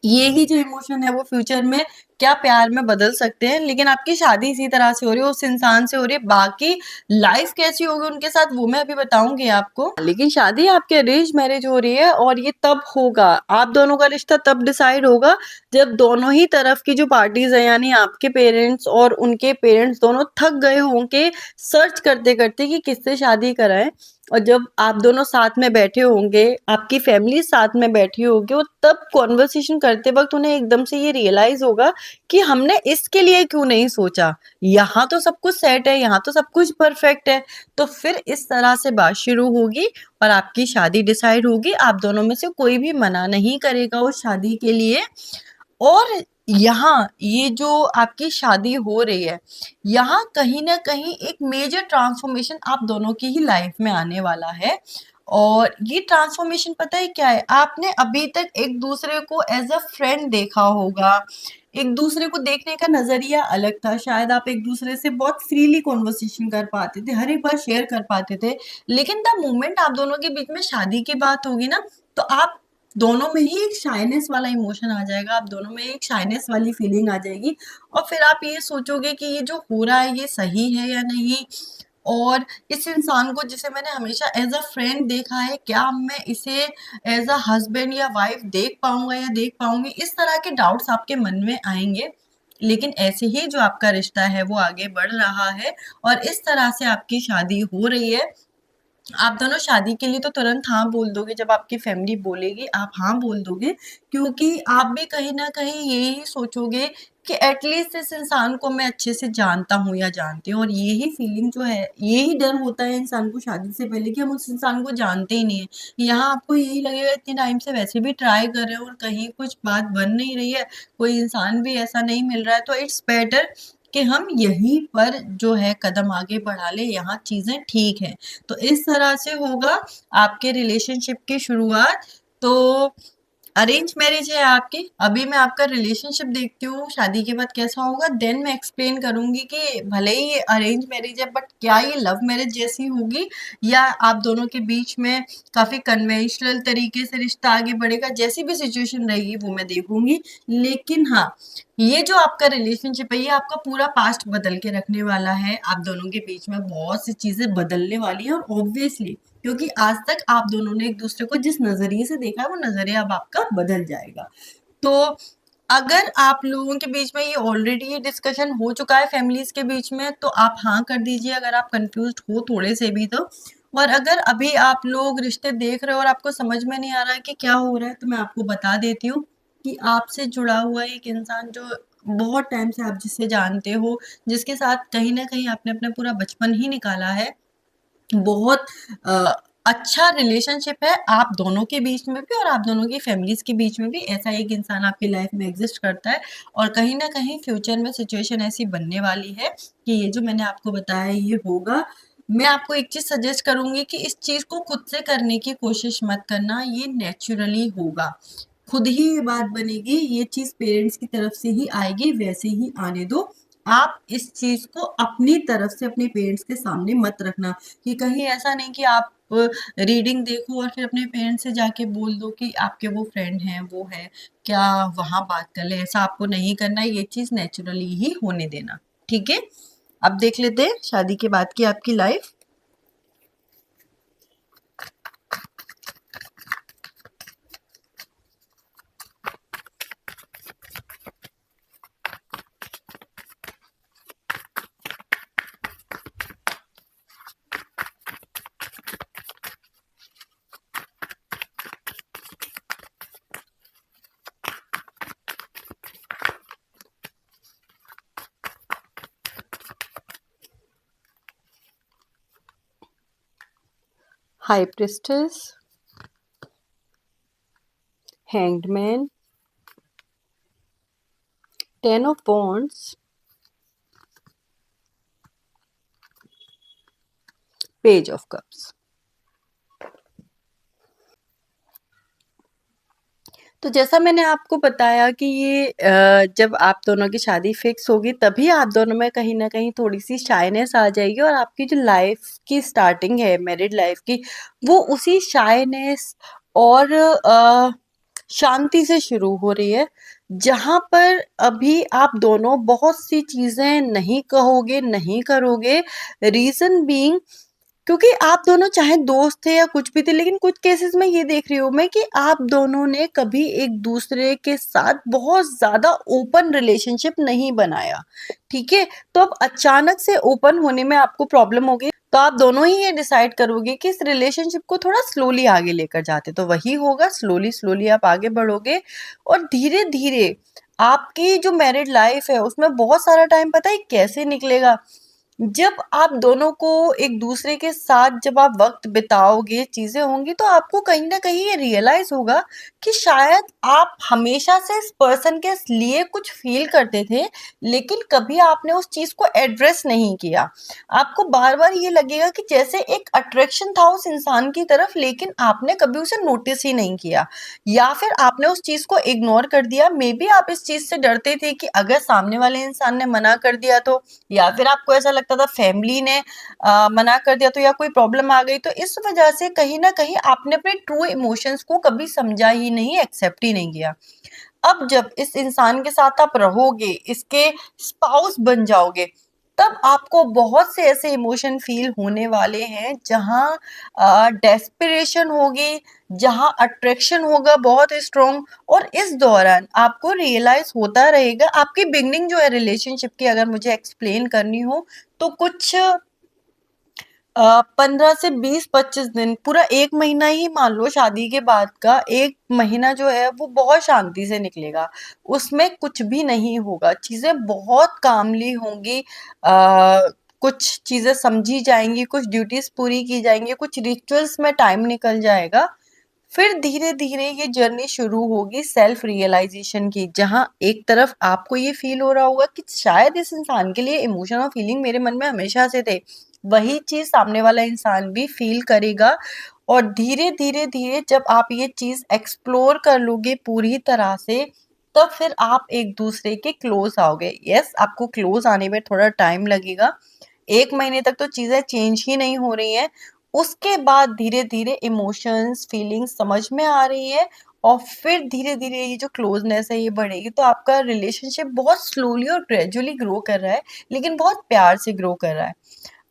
ये ही जो इमोशन है वो फ्यूचर में क्या प्यार में बदल सकते हैं। लेकिन आपकी शादी इसी तरह से हो रही है, उस इंसान से हो रही है। बाकी लाइफ कैसी होगी उनके साथ वो मैं अभी बताऊंगी आपको, लेकिन शादी आपके अरेंज मैरिज हो रही है, और ये तब होगा, आप दोनों का रिश्ता तब डिसाइड होगा जब दोनों ही तरफ की जो पार्टीज है, यानी आपके पेरेंट्स और उनके पेरेंट्स दोनों थक गए होंगे सर्च करते करते कि किससे शादी कराएं। और जब आप दोनों साथ में बैठे होंगे, आपकी फैमिली साथ में बैठी होगी और तब कॉन्वर्सेशन करते वक़्त उन्हें एकदम से ये रियलाइज़ होगा कि हमने इसके लिए क्यों नहीं सोचा? यहाँ तो सब कुछ सेट है, यहाँ तो सब कुछ परफेक्ट है। तो फिर इस तरह से बात शुरू होगी और आपकी शादी डिसाइड होगी। आप दोनों में से कोई भी मना नहीं करेगा उस शादी के लिए। और यहाँ ये जो आपकी शादी हो रही है, यहाँ कहीं न कहीं एक मेजर ट्रांसफॉर्मेशन आप दोनों की ही लाइफ में आने वाला है। और ये ट्रांसफॉर्मेशन पता है क्या है? आपने अभी तक एक-दूसरे को एज़ अ फ्रेंड देखा होगा, एक-दूसरे को देखने का नज़रिया अलग था। शायद आप एक-दूसरे से बहुत फ्रीली कन्वर्सेशन कर पाते थे, हर एक बात शेयर कर पाते थे। लेकिन द मोमेंट आप दोनों के बीच में शादी की बात होगी ना, तो आप दोनों में ही एक शाइनेस वाला इमोशन आ जाएगा, आप दोनों में एक शाइनेस वाली फीलिंग आ जाएगी और फिर आप ये सोचोगे कि ये जो हो रहा है ये सही है या नहीं। और इस इंसान को जिसे मैंने हमेशा एज़ अ फ्रेंड देखा है, क्या मैं इसे एज़ अ हस्बैंड या वाइफ देख पाऊँगा या देख पाऊँगी? इस तरह के डाउट्स आपके मन में आएँगे। लेकिन ऐसे ही जो आपका रिश्ता है वो आगे बढ़ रहा है और इस तरह से आपकी शादी हो रही है। आप दोनों शादी के लिए तो तुरंत हाँ बोल दोगे, जब आपकी फैमिली बोलेगी आप हाँ बोल दोगे, क्योंकि आप भी कहीं न कहीं यही सोचोगे कि एटलीस्ट इस इंसान को मैं अच्छे से जानता हूँ या जानती हूँ। और यही फीलिंग जो है, यही डर होता है इंसान को शादी से पहले कि हम उस इंसान को जानते ही नहीं हैं। यहाँ आपको यही लगेगा इतने टाइम से वैसे भी ट्राई कर रहे हो और कहीं कुछ बात बन नहीं रही है, कोई इंसान भी ऐसा नहीं मिल रहा है, तो इट्स बेटर कि हम यहीं पर जो है कदम आगे बढ़ा लें, यहाँ चीज़ें ठीक हैं। तो इस तरह से होगा आपके रिलेशनशिप की शुरुआत। तो अरेंज मैरिज है आपकी, अभी मैं आपका रिलेशनशिप देखती हूँ शादी के बाद कैसा होगा, देन मैं एक्सप्लेन करूंगी कि भले ही ये अरेंज मैरिज है बट क्या ये लव मैरिज जैसी होगी या आप दोनों के बीच में काफी कन्वेंशनल तरीके से रिश्ता आगे बढ़ेगा। जैसी भी सिचुएशन रहेगी वो मैं देखूंगी। लेकिन हाँ, ये जो आपका रिलेशनशिप है ये आपका पूरा पास्ट बदल के रखने वाला है। आप दोनों के बीच में बहुत सी चीजें बदलने वाली हैं और ऑब्वियसली क्योंकि आज तक आप दोनों ने एक दूसरे को जिस नजरिए से देखा है वो नजरिया अब आपका बदल जाएगा। तो अगर आप लोगों के बीच में ये ऑलरेडी ये डिस्कशन हो चुका है फैमिलीज के बीच में तो आप हाँ कर दीजिए अगर आप कंफ्यूज हो थोड़े से भी तो। और अगर अभी आप लोग रिश्ते देख रहे हो और आपको समझ में नहीं आ रहा है कि क्या हो रहा है, तो मैं आपको बता देती हूँ कि आपसे जुड़ा हुआ एक इंसान जो बहुत टाइम से आप जिससे जानते हो, जिसके साथ कहीं ना कहीं आपने अपना पूरा बचपन ही निकाला है, बहुत अ, अच्छा रिलेशनशिप है आप दोनों के बीच में भी और आप दोनों की फैमिलीज के बीच में भी। ऐसा एक इंसान आपकी लाइफ में एग्जिस्ट करता है और कहीं ना कहीं फ्यूचर में सिचुएशन ऐसी बनने वाली है कि ये जो मैंने आपको बताया ये होगा। मैं आपको एक चीज सजेस्ट करूंगी कि इस चीज को खुद से करने की कोशिश मत करना, ये नेचुरली होगा, खुद ही ये बात बनेगी, ये चीज पेरेंट्स की तरफ से ही आएगी, वैसे ही आने दो। आप इस चीज को अपनी तरफ से अपने पेरेंट्स के सामने मत रखना कि कहीं ऐसा नहीं कि आप रीडिंग देखो और फिर अपने पेरेंट्स से जाके बोल दो कि आपके वो फ्रेंड हैं वो है, क्या वहां बात कर ले। ऐसा आपको नहीं करना है, ये चीज नेचुरली ही होने देना। ठीक है, अब देख लेते हैं शादी के बाद की आपकी life. High priestess, hanged man, ten of wands, page of cups. तो जैसा मैंने आपको बताया कि ये जब आप दोनों की शादी फिक्स होगी तभी आप दोनों में कहीं न कहीं थोड़ी-सी शायनेस आ जाएगी और आपकी जो लाइफ की स्टार्टिंग है मैरिड लाइफ की, वो उसी शायनेस और शांति से शुरू हो रही है। जहाँ पर अभी आप दोनों बहुत सी चीज़ें नहीं कहोगे, नहीं करोगे, रीज़न बीइंग क्योंकि आप दोनों चाहे दोस्त थे या कुछ भी थे, लेकिन कुछ केसेस में ये देख रही हूँ मैं कि आप दोनों ने कभी एक दूसरे के साथ बहुत ज़्यादा ओपन रिलेशनशिप नहीं बनाया। ठीक है, तो अब अचानक से ओपन होने में आपको प्रॉब्लम हो गई। तो आप दोनों ही ये डिसाइड करोगे कि इस रिलेशनशिप को थोड़ा स्लोली आगे लेकर जाते, तो वही होगा, स्लोली स्लोली आप आगे बढ़ोगे और धीरे धीरे आपकी जो मैरिड लाइफ है उसमें बहुत सारा टाइम पता है कैसे निकलेगा, जब आप दोनों को एक दूसरे के साथ जब आप वक्त बिताओगे, चीजें होंगी, तो आपको कहीं ना कहीं ये रियलाइज होगा कि शायद आप हमेशा से इस पर्सन के लिए कुछ फील करते थे, लेकिन कभी आपने उस चीज को एड्रेस नहीं किया। आपको बार बार ये लगेगा कि जैसे एक अट्रैक्शन था उस इंसान की तरफ, लेकिन आपने कभी उसे नोटिस ही नहीं किया, या फिर आपने उस चीज को इग्नोर कर दिया। मे बी आप इस चीज से डरते थे कि अगर सामने वाले इंसान ने मना कर दिया तो, या फिर आपको ऐसा लगता था फैमिली ने मना कर दिया तो, या कोई प्रॉब्लम आ गई तो, इस वजह से कहीं ना कहीं आपने अपने ट्रू इमोशंस को कभी समझा ही नहीं, एक्सेप्ट ही नहीं किया। अब जब इस इंसान के साथ आप रहोगे, इसके स्पाउस बन जाओगे, तब आपको बहुत से ऐसे इमोशन फील होने वाले हैं जहाँ डेस्पिरेशन होगी, जहाँ अट्रैक्शन होगा बहुत स्ट्रॉन्ग, और इस दौरान आपको रियलाइज होता रहेगा। आपकी बिगनिंग जो है रिलेशनशिप की अगर मुझे एक्सप्लेन करनी हो तो कुछ 15 से 20-25 दिन, पूरा 1 महीना ही मान लो, शादी के बाद का 1 महीना जो है वो बहुत शांति से निकलेगा। उसमें कुछ भी नहीं होगा, चीजें बहुत कामली होंगी, कुछ चीजें समझी जाएंगी, कुछ ड्यूटीज पूरी की जाएंगी, कुछ रिचुअल्स में टाइम निकल जाएगा। फिर धीरे धीरे ये जर्नी शुरू होगी सेल्फ रियलाइजेशन की, जहां एक तरफ आपको ये फील हो रहा होगा कि शायद इस इंसान के लिए इमोशन और फीलिंग मेरे मन में हमेशा से थे, वही चीज सामने वाला इंसान भी फील करेगा। और धीरे धीरे धीरे जब आप ये चीज एक्सप्लोर कर लोगे पूरी तरह से, तब फिर आप एक दूसरे के क्लोज आओगे। यस, आपको क्लोज आने में थोड़ा टाइम लगेगा, 1 महीने तक तो चीजें चेंज ही नहीं हो रही हैं। उसके बाद धीरे धीरे इमोशंस फीलिंग्स समझ में आ रही है, और फिर धीरे धीरे ये जो क्लोजनेस है ये बढ़ेगी, तो आपका रिलेशनशिप बहुत स्लोली और ग्रेजुअली ग्रो कर रहा है, लेकिन बहुत प्यार से ग्रो कर रहा है।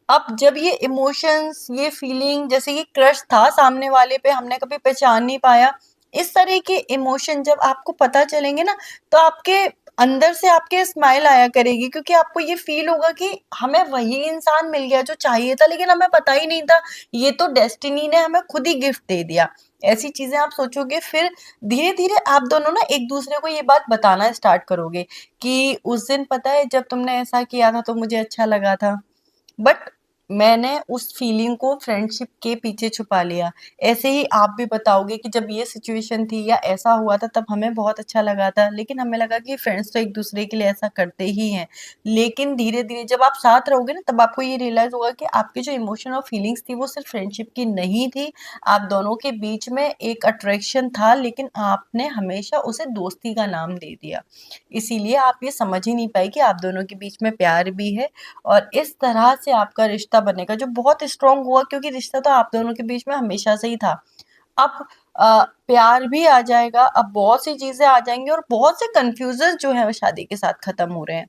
अब जब ये इमोशंस, ये फीलिंग, जैसे ये क्रश था सामने वाले पे, हमने कभी पहचान नहीं पाया, इस तरह के इमोशन जब आपको पता चलेंगे ना, तो आपके अंदर से आपके स्माइल आया करेगी, क्योंकि आपको ये फील होगा कि हमें वही इंसान मिल गया जो चाहिए था, लेकिन हमें पता ही नहीं था, ये तो डेस्टिनी ने हमें खुद ही गिफ्ट दे दिया। ऐसी चीजें आप सोचोगे, फिर धीरे धीरे आप दोनों ना एक दूसरे को ये बात बताना स्टार्ट करोगे कि उस दिन पता है जब तुमने ऐसा किया था तो मुझे अच्छा लगा था, बट मैंने उस फीलिंग को फ्रेंडशिप के पीछे छुपा लिया। ऐसे ही आप भी बताओगे कि जब ये सिचुएशन थी या ऐसा हुआ था तब हमें बहुत अच्छा लगा था, लेकिन हमें लगा कि फ्रेंड्स तो एक दूसरे के लिए ऐसा करते ही हैं। लेकिन धीरे धीरे जब आप साथ रहोगे ना, तब आपको ये रियलाइज होगा कि आपकी जो इमोशन और फीलिंग्स थी वो सिर्फ फ्रेंडशिप की नहीं थी, आप दोनों के बीच में एक अट्रैक्शन था, लेकिन आपने हमेशा उसे दोस्ती का नाम दे दिया। इसीलिए आप ये समझ ही नहीं पाए कि आप दोनों के बीच में प्यार भी है, और इस तरह से आपका रिश्ता बनेगा जो बहुत स्ट्रांग हुआ, क्योंकि रिश्ता तो आप दोनों के बीच में हमेशा से ही था। अब प्यार भी आ जाएगा, अब बहुत सी चीजें आ जाएंगी, और बहुत से कंफ्यूजन जो है वो शादी के साथ खत्म हो रहे हैं।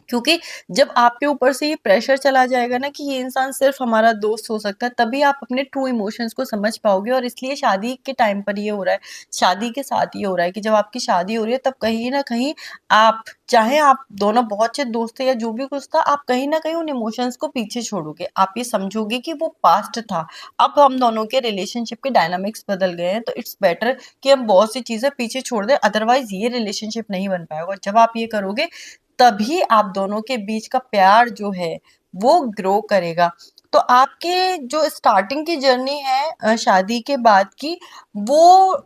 क्योंकि जब आपके ऊपर से ये प्रेशर चला जाएगा ना कि ये इंसान सिर्फ हमारा दोस्त हो सकता है, तभी आप अपने ट्रू इमोशंस को समझ पाओगे। और इसलिए शादी के टाइम पर ये हो रहा है, शादी के साथ ये हो रहा है कि जब आपकी शादी हो रही है तब कहीं ना कहीं आप, चाहे आप दोनों बहुत अच्छे दोस्त थे या जो भी कुछ था, आप कहीं ना कहीं उन इमोशंस को पीछे छोड़ोगे, आप ये समझोगे कि वो पास्ट था। अब हम दोनों के रिलेशनशिप के डायनामिक्स बदल गए हैं, तो इट्स बेटर कि हम बहुत सी चीजें पीछे छोड़ दें, अदरवाइज ये रिलेशनशिप नहीं बन पाएगा। जब आप ये करोगे तभी आप दोनों के बीच का प्यार जो है वो ग्रो करेगा। तो आपके जो स्टार्टिंग की जर्नी है शादी के बाद की, वो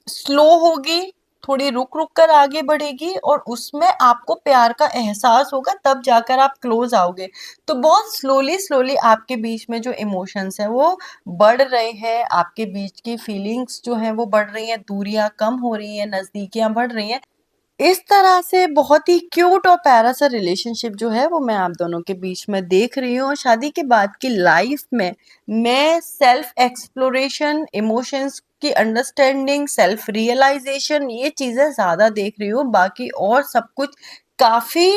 स्लो होगी, थोड़ी रुक रुक कर आगे बढ़ेगी, और उसमें आपको प्यार का एहसास होगा, तब जाकर आप क्लोज आओगे। तो बहुत स्लोली स्लोली आपके बीच में जो इमोशंस है वो बढ़ रहे हैं, आपके बीच की फीलिंग्स जो है वो बढ़ रही हैं, दूरियां कम हो रही हैं, नजदीकियां बढ़ रही हैं। इस तरह से बहुत ही क्यूट और प्यारा सा रिलेशनशिप जो है वो मैं आप दोनों के बीच में देख रही हूँ। और शादी के बाद की लाइफ में मैं सेल्फ एक्सप्लोरेशन, इमोशंस की अंडरस्टैंडिंग, सेल्फ रियलाइजेशन, ये चीजें ज्यादा देख रही हूँ। बाकी और सब कुछ काफी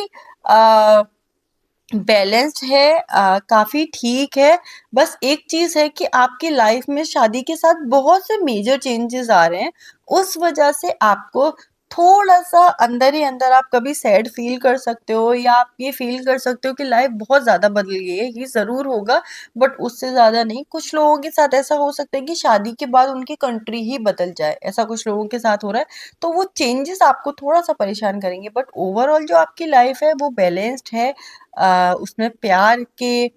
बैलेंस्ड है, काफी ठीक है। बस एक चीज है कि आपकी लाइफ में शादी के साथ बहुत से मेजर चेंजेस आ रहे हैं, उस वजह से आपको थोड़ा-सा अंदर ही अंदर आप कभी सैड फ़ील कर सकते हो या आप ये फ़ील कर सकते हो कि लाइफ़ बहुत ज़्यादा बदल गई है, ये ज़रूर होगा बट उससे ज़्यादा नहीं। कुछ लोगों के साथ ऐसा हो सकता है कि शादी के बाद उनकी कंट्री ही बदल जाए, ऐसा कुछ लोगों के साथ हो रहा है, तो वो चेंजेस आपको थोड़ा-सा परेशान करेंगे बट ओवरऑल जो आपकी लाइफ़ है वो बैलेंस्ड है। उसमें प्यार के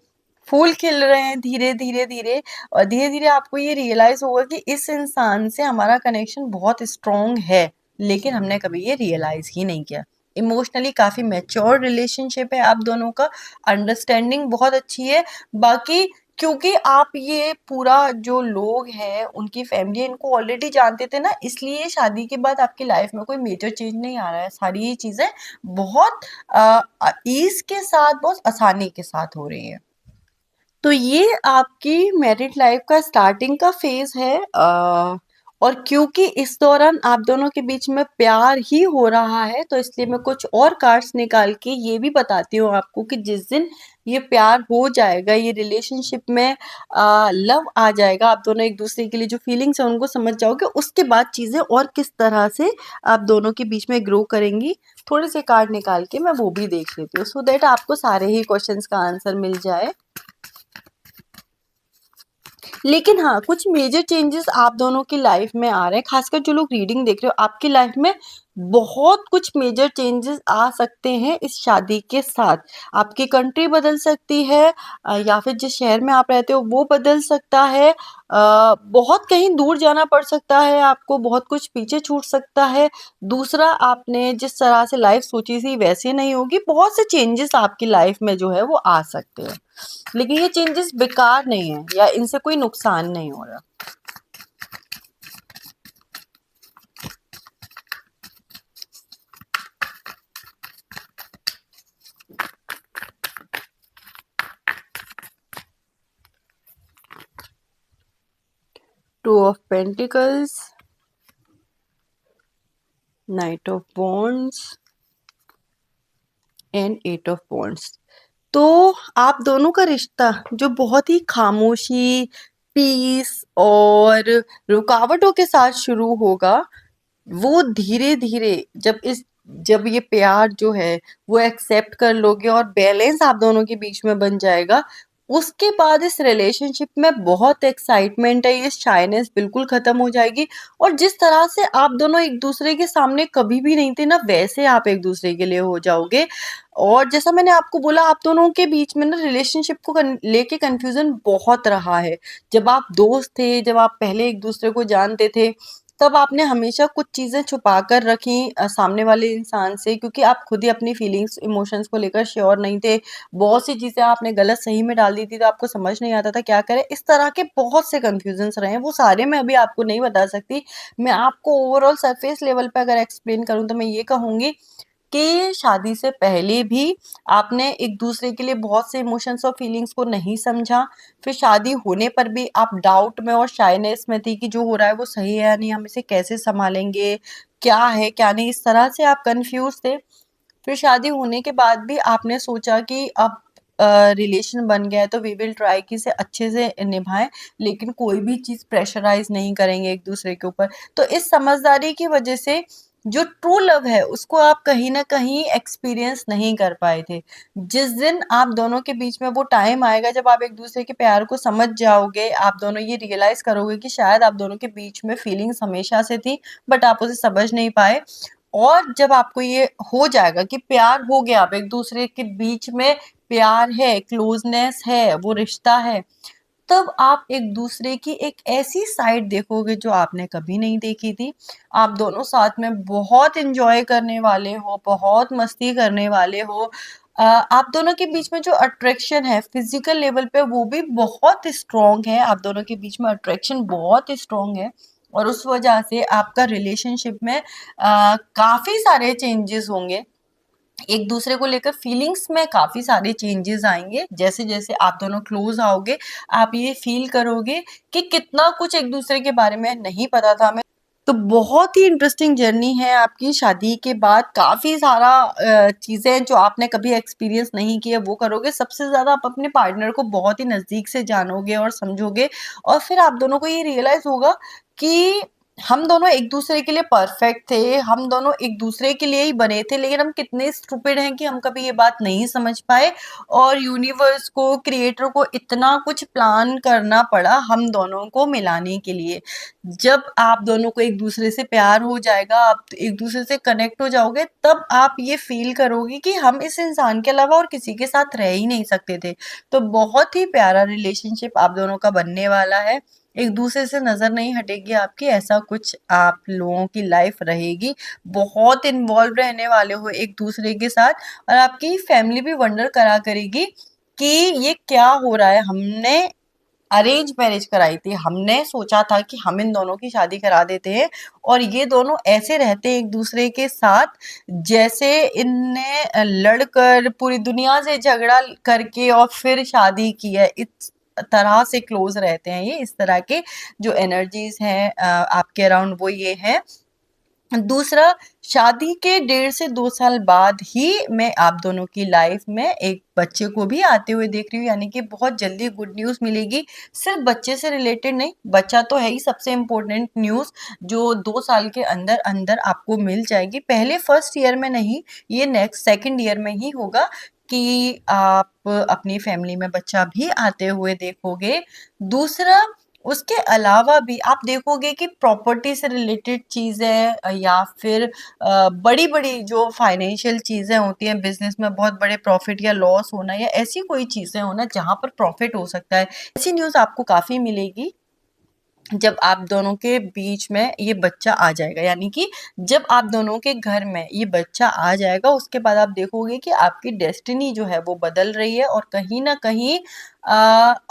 फूल खिल रहे हैं धीरे-धीरे-धीरे और धीरे-धीरे आपको ये रियलाइज़ होगा कि इस इंसान से हमारा कनेक्शन बहुत स्ट्रॉन्ग है, लेकिन हमने कभी ये रियलाइज़ ही नहीं किया। इमोशनली काफ़ी मैच्योर रिलेशनशिप है आप दोनों का, अंडरस्टैंडिंग बहुत अच्छी है। बाकी क्योंकि आप ये पूरा जो लोग हैं, उनकी फैमिली इनको ऑलरेडी जानते थे ना, इसलिए शादी के बाद आपकी लाइफ़ में कोई मेजर चेंज नहीं आ रहा है। सारी ये चीज़ें बहुत ईज़ के साथ, बहुत आसानी के साथ हो रही हैं। तो ये आपकी मैरिड लाइफ का स्टार्टिंग का फेज़ है और क्योंकि इस दौरान आप दोनों के बीच में प्यार ही हो रहा है, तो इसलिए मैं कुछ और कार्ड्स निकाल के ये भी बताती हूँ आपको कि जिस दिन ये प्यार हो जाएगा, ये रिलेशनशिप में लव आ जाएगा, आप दोनों एक-दूसरे के लिए जो फीलिंग्स हैं उनको समझ जाओगे, उसके बाद चीज़ें और किस तरह से आप दोनों के बीच में ग्रो करेंगी। थोड़े से कार्ड निकाल के मैं वो भी देख लेती हूँ सो दैट आपको सारे ही क्वेश्चंस का आंसर मिल जाए। लेकिन हाँ, कुछ मेजर चेंजेस आप दोनों की लाइफ में आ रहे हैं, खासकर जो लोग रीडिंग देख रहे हो, आपकी लाइफ में बहुत कुछ मेजर चेंजेस आ सकते हैं इस शादी के साथ। आपकी कंट्री बदल सकती है या फिर जिस शहर में आप रहते हो वो बदल सकता है। बहुत कहीं दूर जाना पड़ सकता है आपको, बहुत कुछ पीछे छूट सकता है। दूसरा आपने जिस तरह से लाइफ सोची थी वैसे नहीं होगी, बहुत से चेंजेस आपकी लाइफ में जो है वो आ सकते हैं। लेकिन ये चेंजेस बेकार नहीं है या इनसे कोई नुकसान नहीं हो रहा। Two of pentacles, knight of wands and eight of wands. तो आप दोनों का रिश्ता जो बहुत ही खामोशी, पीस और रुकावटों के साथ शुरू होगा, वो धीरे-धीरे जब ये प्यार जो है वो एक्सेप्ट कर लोगे और बैलेंस आप दोनों के बीच में बन जाएगा, उसके बाद इस रिलेशनशिप में बहुत एक्साइटमेंट है, ये शाइनेस बिल्कुल खत्म हो जाएगी और जिस तरह से आप दोनों एक-दूसरे के सामने कभी भी नहीं थे ना, वैसे आप एक-दूसरे के लिए हो जाओगे। और जैसा मैंने आपको बोला आप दोनों के बीच में ना रिलेशनशिप को लेके कंफ्यूजन बहुत रहा है। जब आप दोस्त थे, जब आप पहले एक-दूसरे को जानते थे, तब आपने हमेशा कुछ चीज़ें छुपा कर रखी सामने वाले इंसान से क्योंकि आप खुद ही अपनी फीलिंग्स, इमोशंस को लेकर श्योर नहीं थे। बहुत सी चीज़ें आपने गलत सही में डाल दी थी, तो आपको समझ नहीं आता था क्या करें। इस तरह के बहुत से कन्फ्यूज़न्स रहे हैं, वो सारे मैं अभी आपको नहीं बता सकती। मैं आपको ओवरऑल सरफेस लेवल पे अगर एक्सप्लेन करूँ तो मैं ये कहूँगी कि शादी से पहले भी आपने एक-दूसरे के लिए बहुत से इमोशंस और फीलिंग्स को नहीं समझा। फिर शादी होने पर भी आप डाउट में और शायनेस में थी कि जो हो रहा है वो सही है या नहीं, हम इसे कैसे सँभालेंगे, क्या है, क्या नहीं, इस तरह से आप कन्फ्यूज़ थे। फिर शादी होने के बाद भी आपने सोचा कि अब रिलेशन बन गया है तो वी विल ट्राई कि इसे अच्छे से निभाएँ, लेकिन कोई भी चीज़ प्रेशराइज़ नहीं करेंगे एक-दूसरे के ऊपर। तो इस समझदारी की वजह से जो ट्रू लव है उसको आप कहीं न कहीं एक्सपीरियंस नहीं कर पाए थे। जिस दिन आप दोनों के बीच में वो टाइम आएगा जब आप एक-दूसरे के प्यार को समझ जाओगे, आप दोनों ये रियलाइज़ करोगे कि शायद आप दोनों के बीच में फीलिंग्स हमेशा से थी बट आप उसे समझ नहीं पाए। और जब आपको ये हो जाएगा कि प्यार हो गया, अब एक-दूसरे के बीच में प्यार है, क्लोज़नेस है, वो रिश्ता है, तब आप एक-दूसरे की एक ऐसी साइड देखोगे जो आपने कभी नहीं देखी थी। आप दोनों साथ में बहुत एन्जॉय करने वाले हो, बहुत मस्ती करने वाले हो। आप दोनों के बीच में जो अट्रैक्शन है फिज़िकल लेवल पे वो भी बहुत स्ट्रॉन्ग है। आप दोनों के बीच में अट्रैक्शन बहुत स्ट्रॉन्ग है और उस वजह से आपका रिलेशनशिप में काफ़ी सारे चेंजेज़ होंगे। एक-दूसरे को लेकर फीलिंग्स में काफ़ी सारे चेंजेज़ आएँगे। जैसे-जैसे आप दोनों क्लोज़ आओगे, आप ये फ़ील करोगे कि कितना कुछ एक-दूसरे के बारे में नहीं पता था हमें। तो बहुत ही इंटरेस्टिंग जर्नी है आपकी शादी के बाद काफ़ी सारा चीज़ें जो आपने कभी एक्सपीरियंस नहीं किया वो करोगे। सबसे ज़्यादा आप अपने पार्टनर को बहुत ही नज़दीक से जानोगे और समझोगे और फिर आप दोनों को ये रियलाइज़ होगा कि हम दोनों एक दूसरे के लिए परफेक्ट थे, हम दोनों एक दूसरे के लिए ही बने थे, लेकिन हम कितने स्टूपिड हैं कि हम कभी ये बात नहीं समझ पाए और यूनिवर्स को, क्रिएटर को इतना कुछ प्लान करना पड़ा हम दोनों को मिलाने के लिए। जब आप दोनों को एक दूसरे से प्यार हो जाएगा, आप एक दूसरे से कनेक्ट हो जाओगे, तब आप ये फील करोगे कि हम इस इंसान के अलावा और किसी के साथ रह ही नहीं सकते थे। तो बहुत ही प्यारा रिलेशनशिप आप दोनों का बनने वाला है, एक दूसरे से नज़र नहीं हटेगी आपकी, ऐसा कुछ आप लोगों की लाइफ रहेगी। बहुत इन्वॉल्व रहने वाले हो एक दूसरे के साथ, और आपकी फैमिली भी वंडर करा करेगी कि ये क्या हो रहा है। हमने अरेंज मैरिज कराई थी, हमने सोचा था कि हम इन दोनों की शादी करा देते हैं और ये दोनों ऐसे रहते हैं एक दूसरे के साथ जैसे इनने लड़कर पूरी दुनिया से झगड़ा करके और फिर शादी की है। इस तरह से क्लोज रहते हैं ये, इस तरह के जो एनर्जीज हैं आपके अराउंड वो ये हैं। दूसरा, शादी के 1.5 से 2 साल बाद ही मैं आप दोनों की लाइफ में एक बच्चे को भी आते हुए देख रही हूँ, यानी कि बहुत जल्दी गुड न्यूज़ मिलेगी। सिर्फ बच्चे से रिलेटेड नहीं, बच्चा तो है ही सबसे इम्पोर्टेंट न्यूज़, जो 2 साल के अंदर अंदर आपको मिल जाएगी। पहले फर्स्ट ईयर में नहीं, ये नेक्स्ट सेकंड ईयर में ही होगा कि आप अपनी फैमिली में बच्चा भी आते हुए देखोगे। दूसरा, उसके अलावा भी आप देखोगे कि प्रॉपर्टी से रिलेटेड चीज़ें या फिर बड़ी-बड़ी जो फाइनेंशियल चीज़ें होती हैं, बिज़नेस में बहुत बड़े प्रॉफ़िट या लॉस होना या ऐसी कोई चीज़ें होना जहाँ पर प्रॉफ़िट हो सकता है, ऐसी न्यूज़ आपको काफ़ी मिलेगी। जब आप दोनों के बीच में ये बच्चा आ जाएगा, यानी कि जब आप दोनों के घर में ये बच्चा आ जाएगा, उसके बाद आप देखोगे कि आपकी डेस्टिनी जो है वो बदल रही है और कहीं न कहीं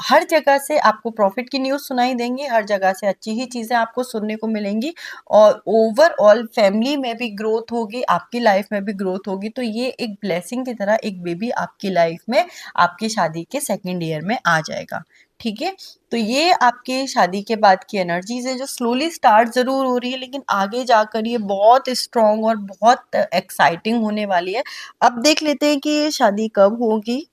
हर जगह से आपको प्रॉफ़िट की न्यूज़ सुनाई देंगी, हर जगह से अच्छी ही चीज़ें आपको सुनने को मिलेंगी और ओवरऑल फैमिली में भी ग्रोथ होगी, आपकी लाइफ़ में भी ग्रोथ होगी। तो ये एक ब्लेसिंग की तरह एक बेबी आपकी लाइफ़ में आपकी शादी के सेकंड ईयर में आ जाएगा, ठीक है? तो ये आपके शादी के बाद की एनर्जीज़ है जो स्लोली स्टार्ट ज़रूर हो रही है, लेकिन आगे जाकर ये बहुत स्ट्रॉन्ग और बहुत एक्साइटिंग होने वाली है। अब देख लेते हैं कि ये शादी कब होगी।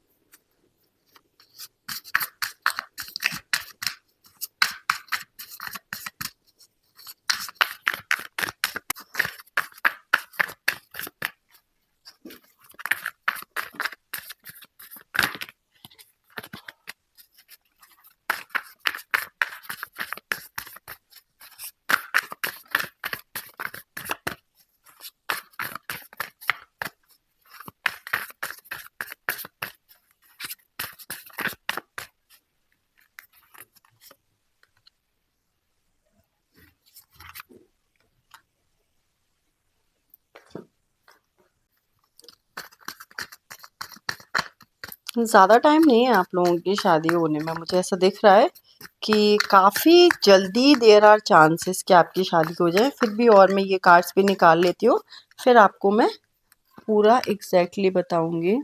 ज़्यादा टाइम नहीं है आप लोगों की शादी होने में, मुझे ऐसा दिख रहा है कि काफ़ी जल्दी देयर आर चांसेस कि आपकी शादी हो जाए। फिर भी और मैं ये कार्ड्स भी निकाल लेती हूँ, फिर आपको मैं पूरा एग्जैक्टली बताऊंगी।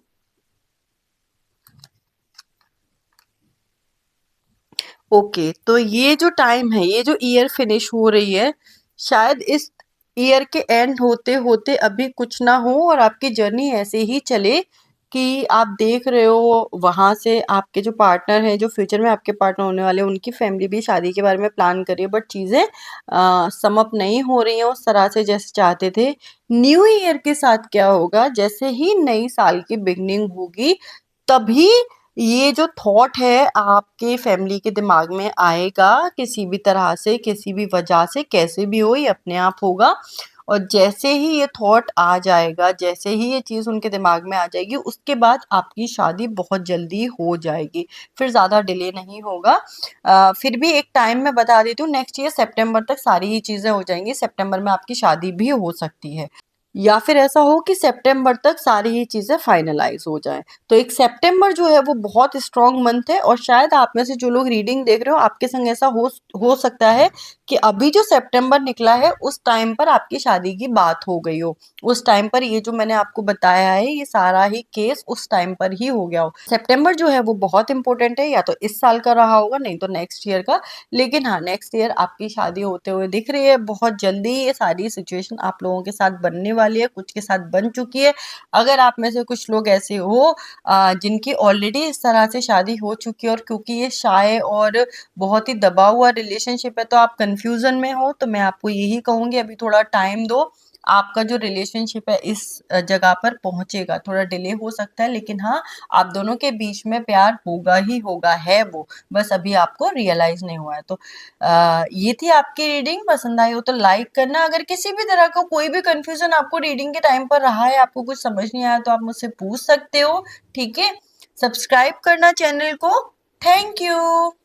ओके, तो ये जो टाइम है, ये जो ईयर फिनिश हो रही है, शायद इस ईयर के एंड होते होते अभी कुछ ना हो और आपकी जर्नी ऐसे ही चले कि आप देख रहे हो वहां से आपके जो पार्टनर हैं, जो फ्यूचर में आपके पार्टनर होने वाले हैं, उनकी फैमिली भी शादी के बारे में प्लान कर रही है, बट चीज़ें समअप नहीं हो रही हैं उस तरह से जैसे चाहते थे। न्यू ईयर के साथ क्या होगा, जैसे ही नई साल की बिगनिंग होगी, तभी ये जो थॉट है आपके फैमिली के दिमाग में आएगा, किसी भी तरह से, किसी भी वजह से, कैसे भी हो, ये अपने आप होगा। और जैसे ही ये थॉट आ जाएगा, जैसे ही ये चीज़ उनके दिमाग में आ जाएगी, उसके बाद आपकी शादी बहुत जल्दी हो जाएगी, फिर ज़्यादा डिले नहीं होगा। फिर भी एक टाइम मैं बता देती हूँ, नेक्स्ट ईयर सितंबर तक सारी ही चीज़ें हो जाएंगी, सितंबर में आपकी शादी भी हो सकती है। या फिर ऐसा हो कि सितंबर तक सारी ही चीज़ें फाइनलाइज हो जाएँ। तो एक सितंबर जो है वो बहुत स्ट्रॉन्ग मंथ है और शायद आप में से जो लोग रीडिंग देख रहे हो, आपके संग ऐसा हो सकता है कि अभी जो सितंबर निकला है उस टाइम पर आपकी शादी की बात हो गई हो। उस टाइम पर ये जो मैंने आपको बताया है, ये सारा ही केस उस टाइम पर ही हो गया हो। सितंबर जो है वो बहुत इंपॉर्टेंट है, या तो इस साल का रहा होगा, नहीं तो नेक्स्ट ईयर का। लेकिन हाँ, नेक्स्ट ईयर आपकी शादी होते हुए दिख रही है, बहुत जल्दी ये सारी सिचुएशन आप लोगों के साथ बनने वाली है, कुछ के साथ बन चुकी है। अगर आप में से कुछ लोग ऐसे हो जिनकी ऑलरेडी इस तरह से शादी हो चुकी है और क्योंकि ये शाय और बहुत ही दबा हुआ रिलेशनशिप है तो आप कंफ्यूजन में हो, तो मैं आपको यही कहूंगी अभी थोड़ा टाइम दो। आपका जो रिलेशनशिप है इस जगह पर पहुंचेगा। थोड़ा डिले हो सकता है लेकिन हाँ, आप दोनों के बीच में प्यार होगा ही होगा, है वो, बस अभी आपको रियलाइज नहीं हुआ है। तो ये थी आपकी रीडिंग। पसंद आई हो तो लाइक करना। अगर किसी भी तरह का कोई भी कंफ्यूजन आपको रीडिंग के टाइम पर रहा है, आपको कुछ समझ नहीं आया, तो आप मुझसे पूछ सकते हो। ठीक है, सब्सक्राइब करना चैनल को। Thank you.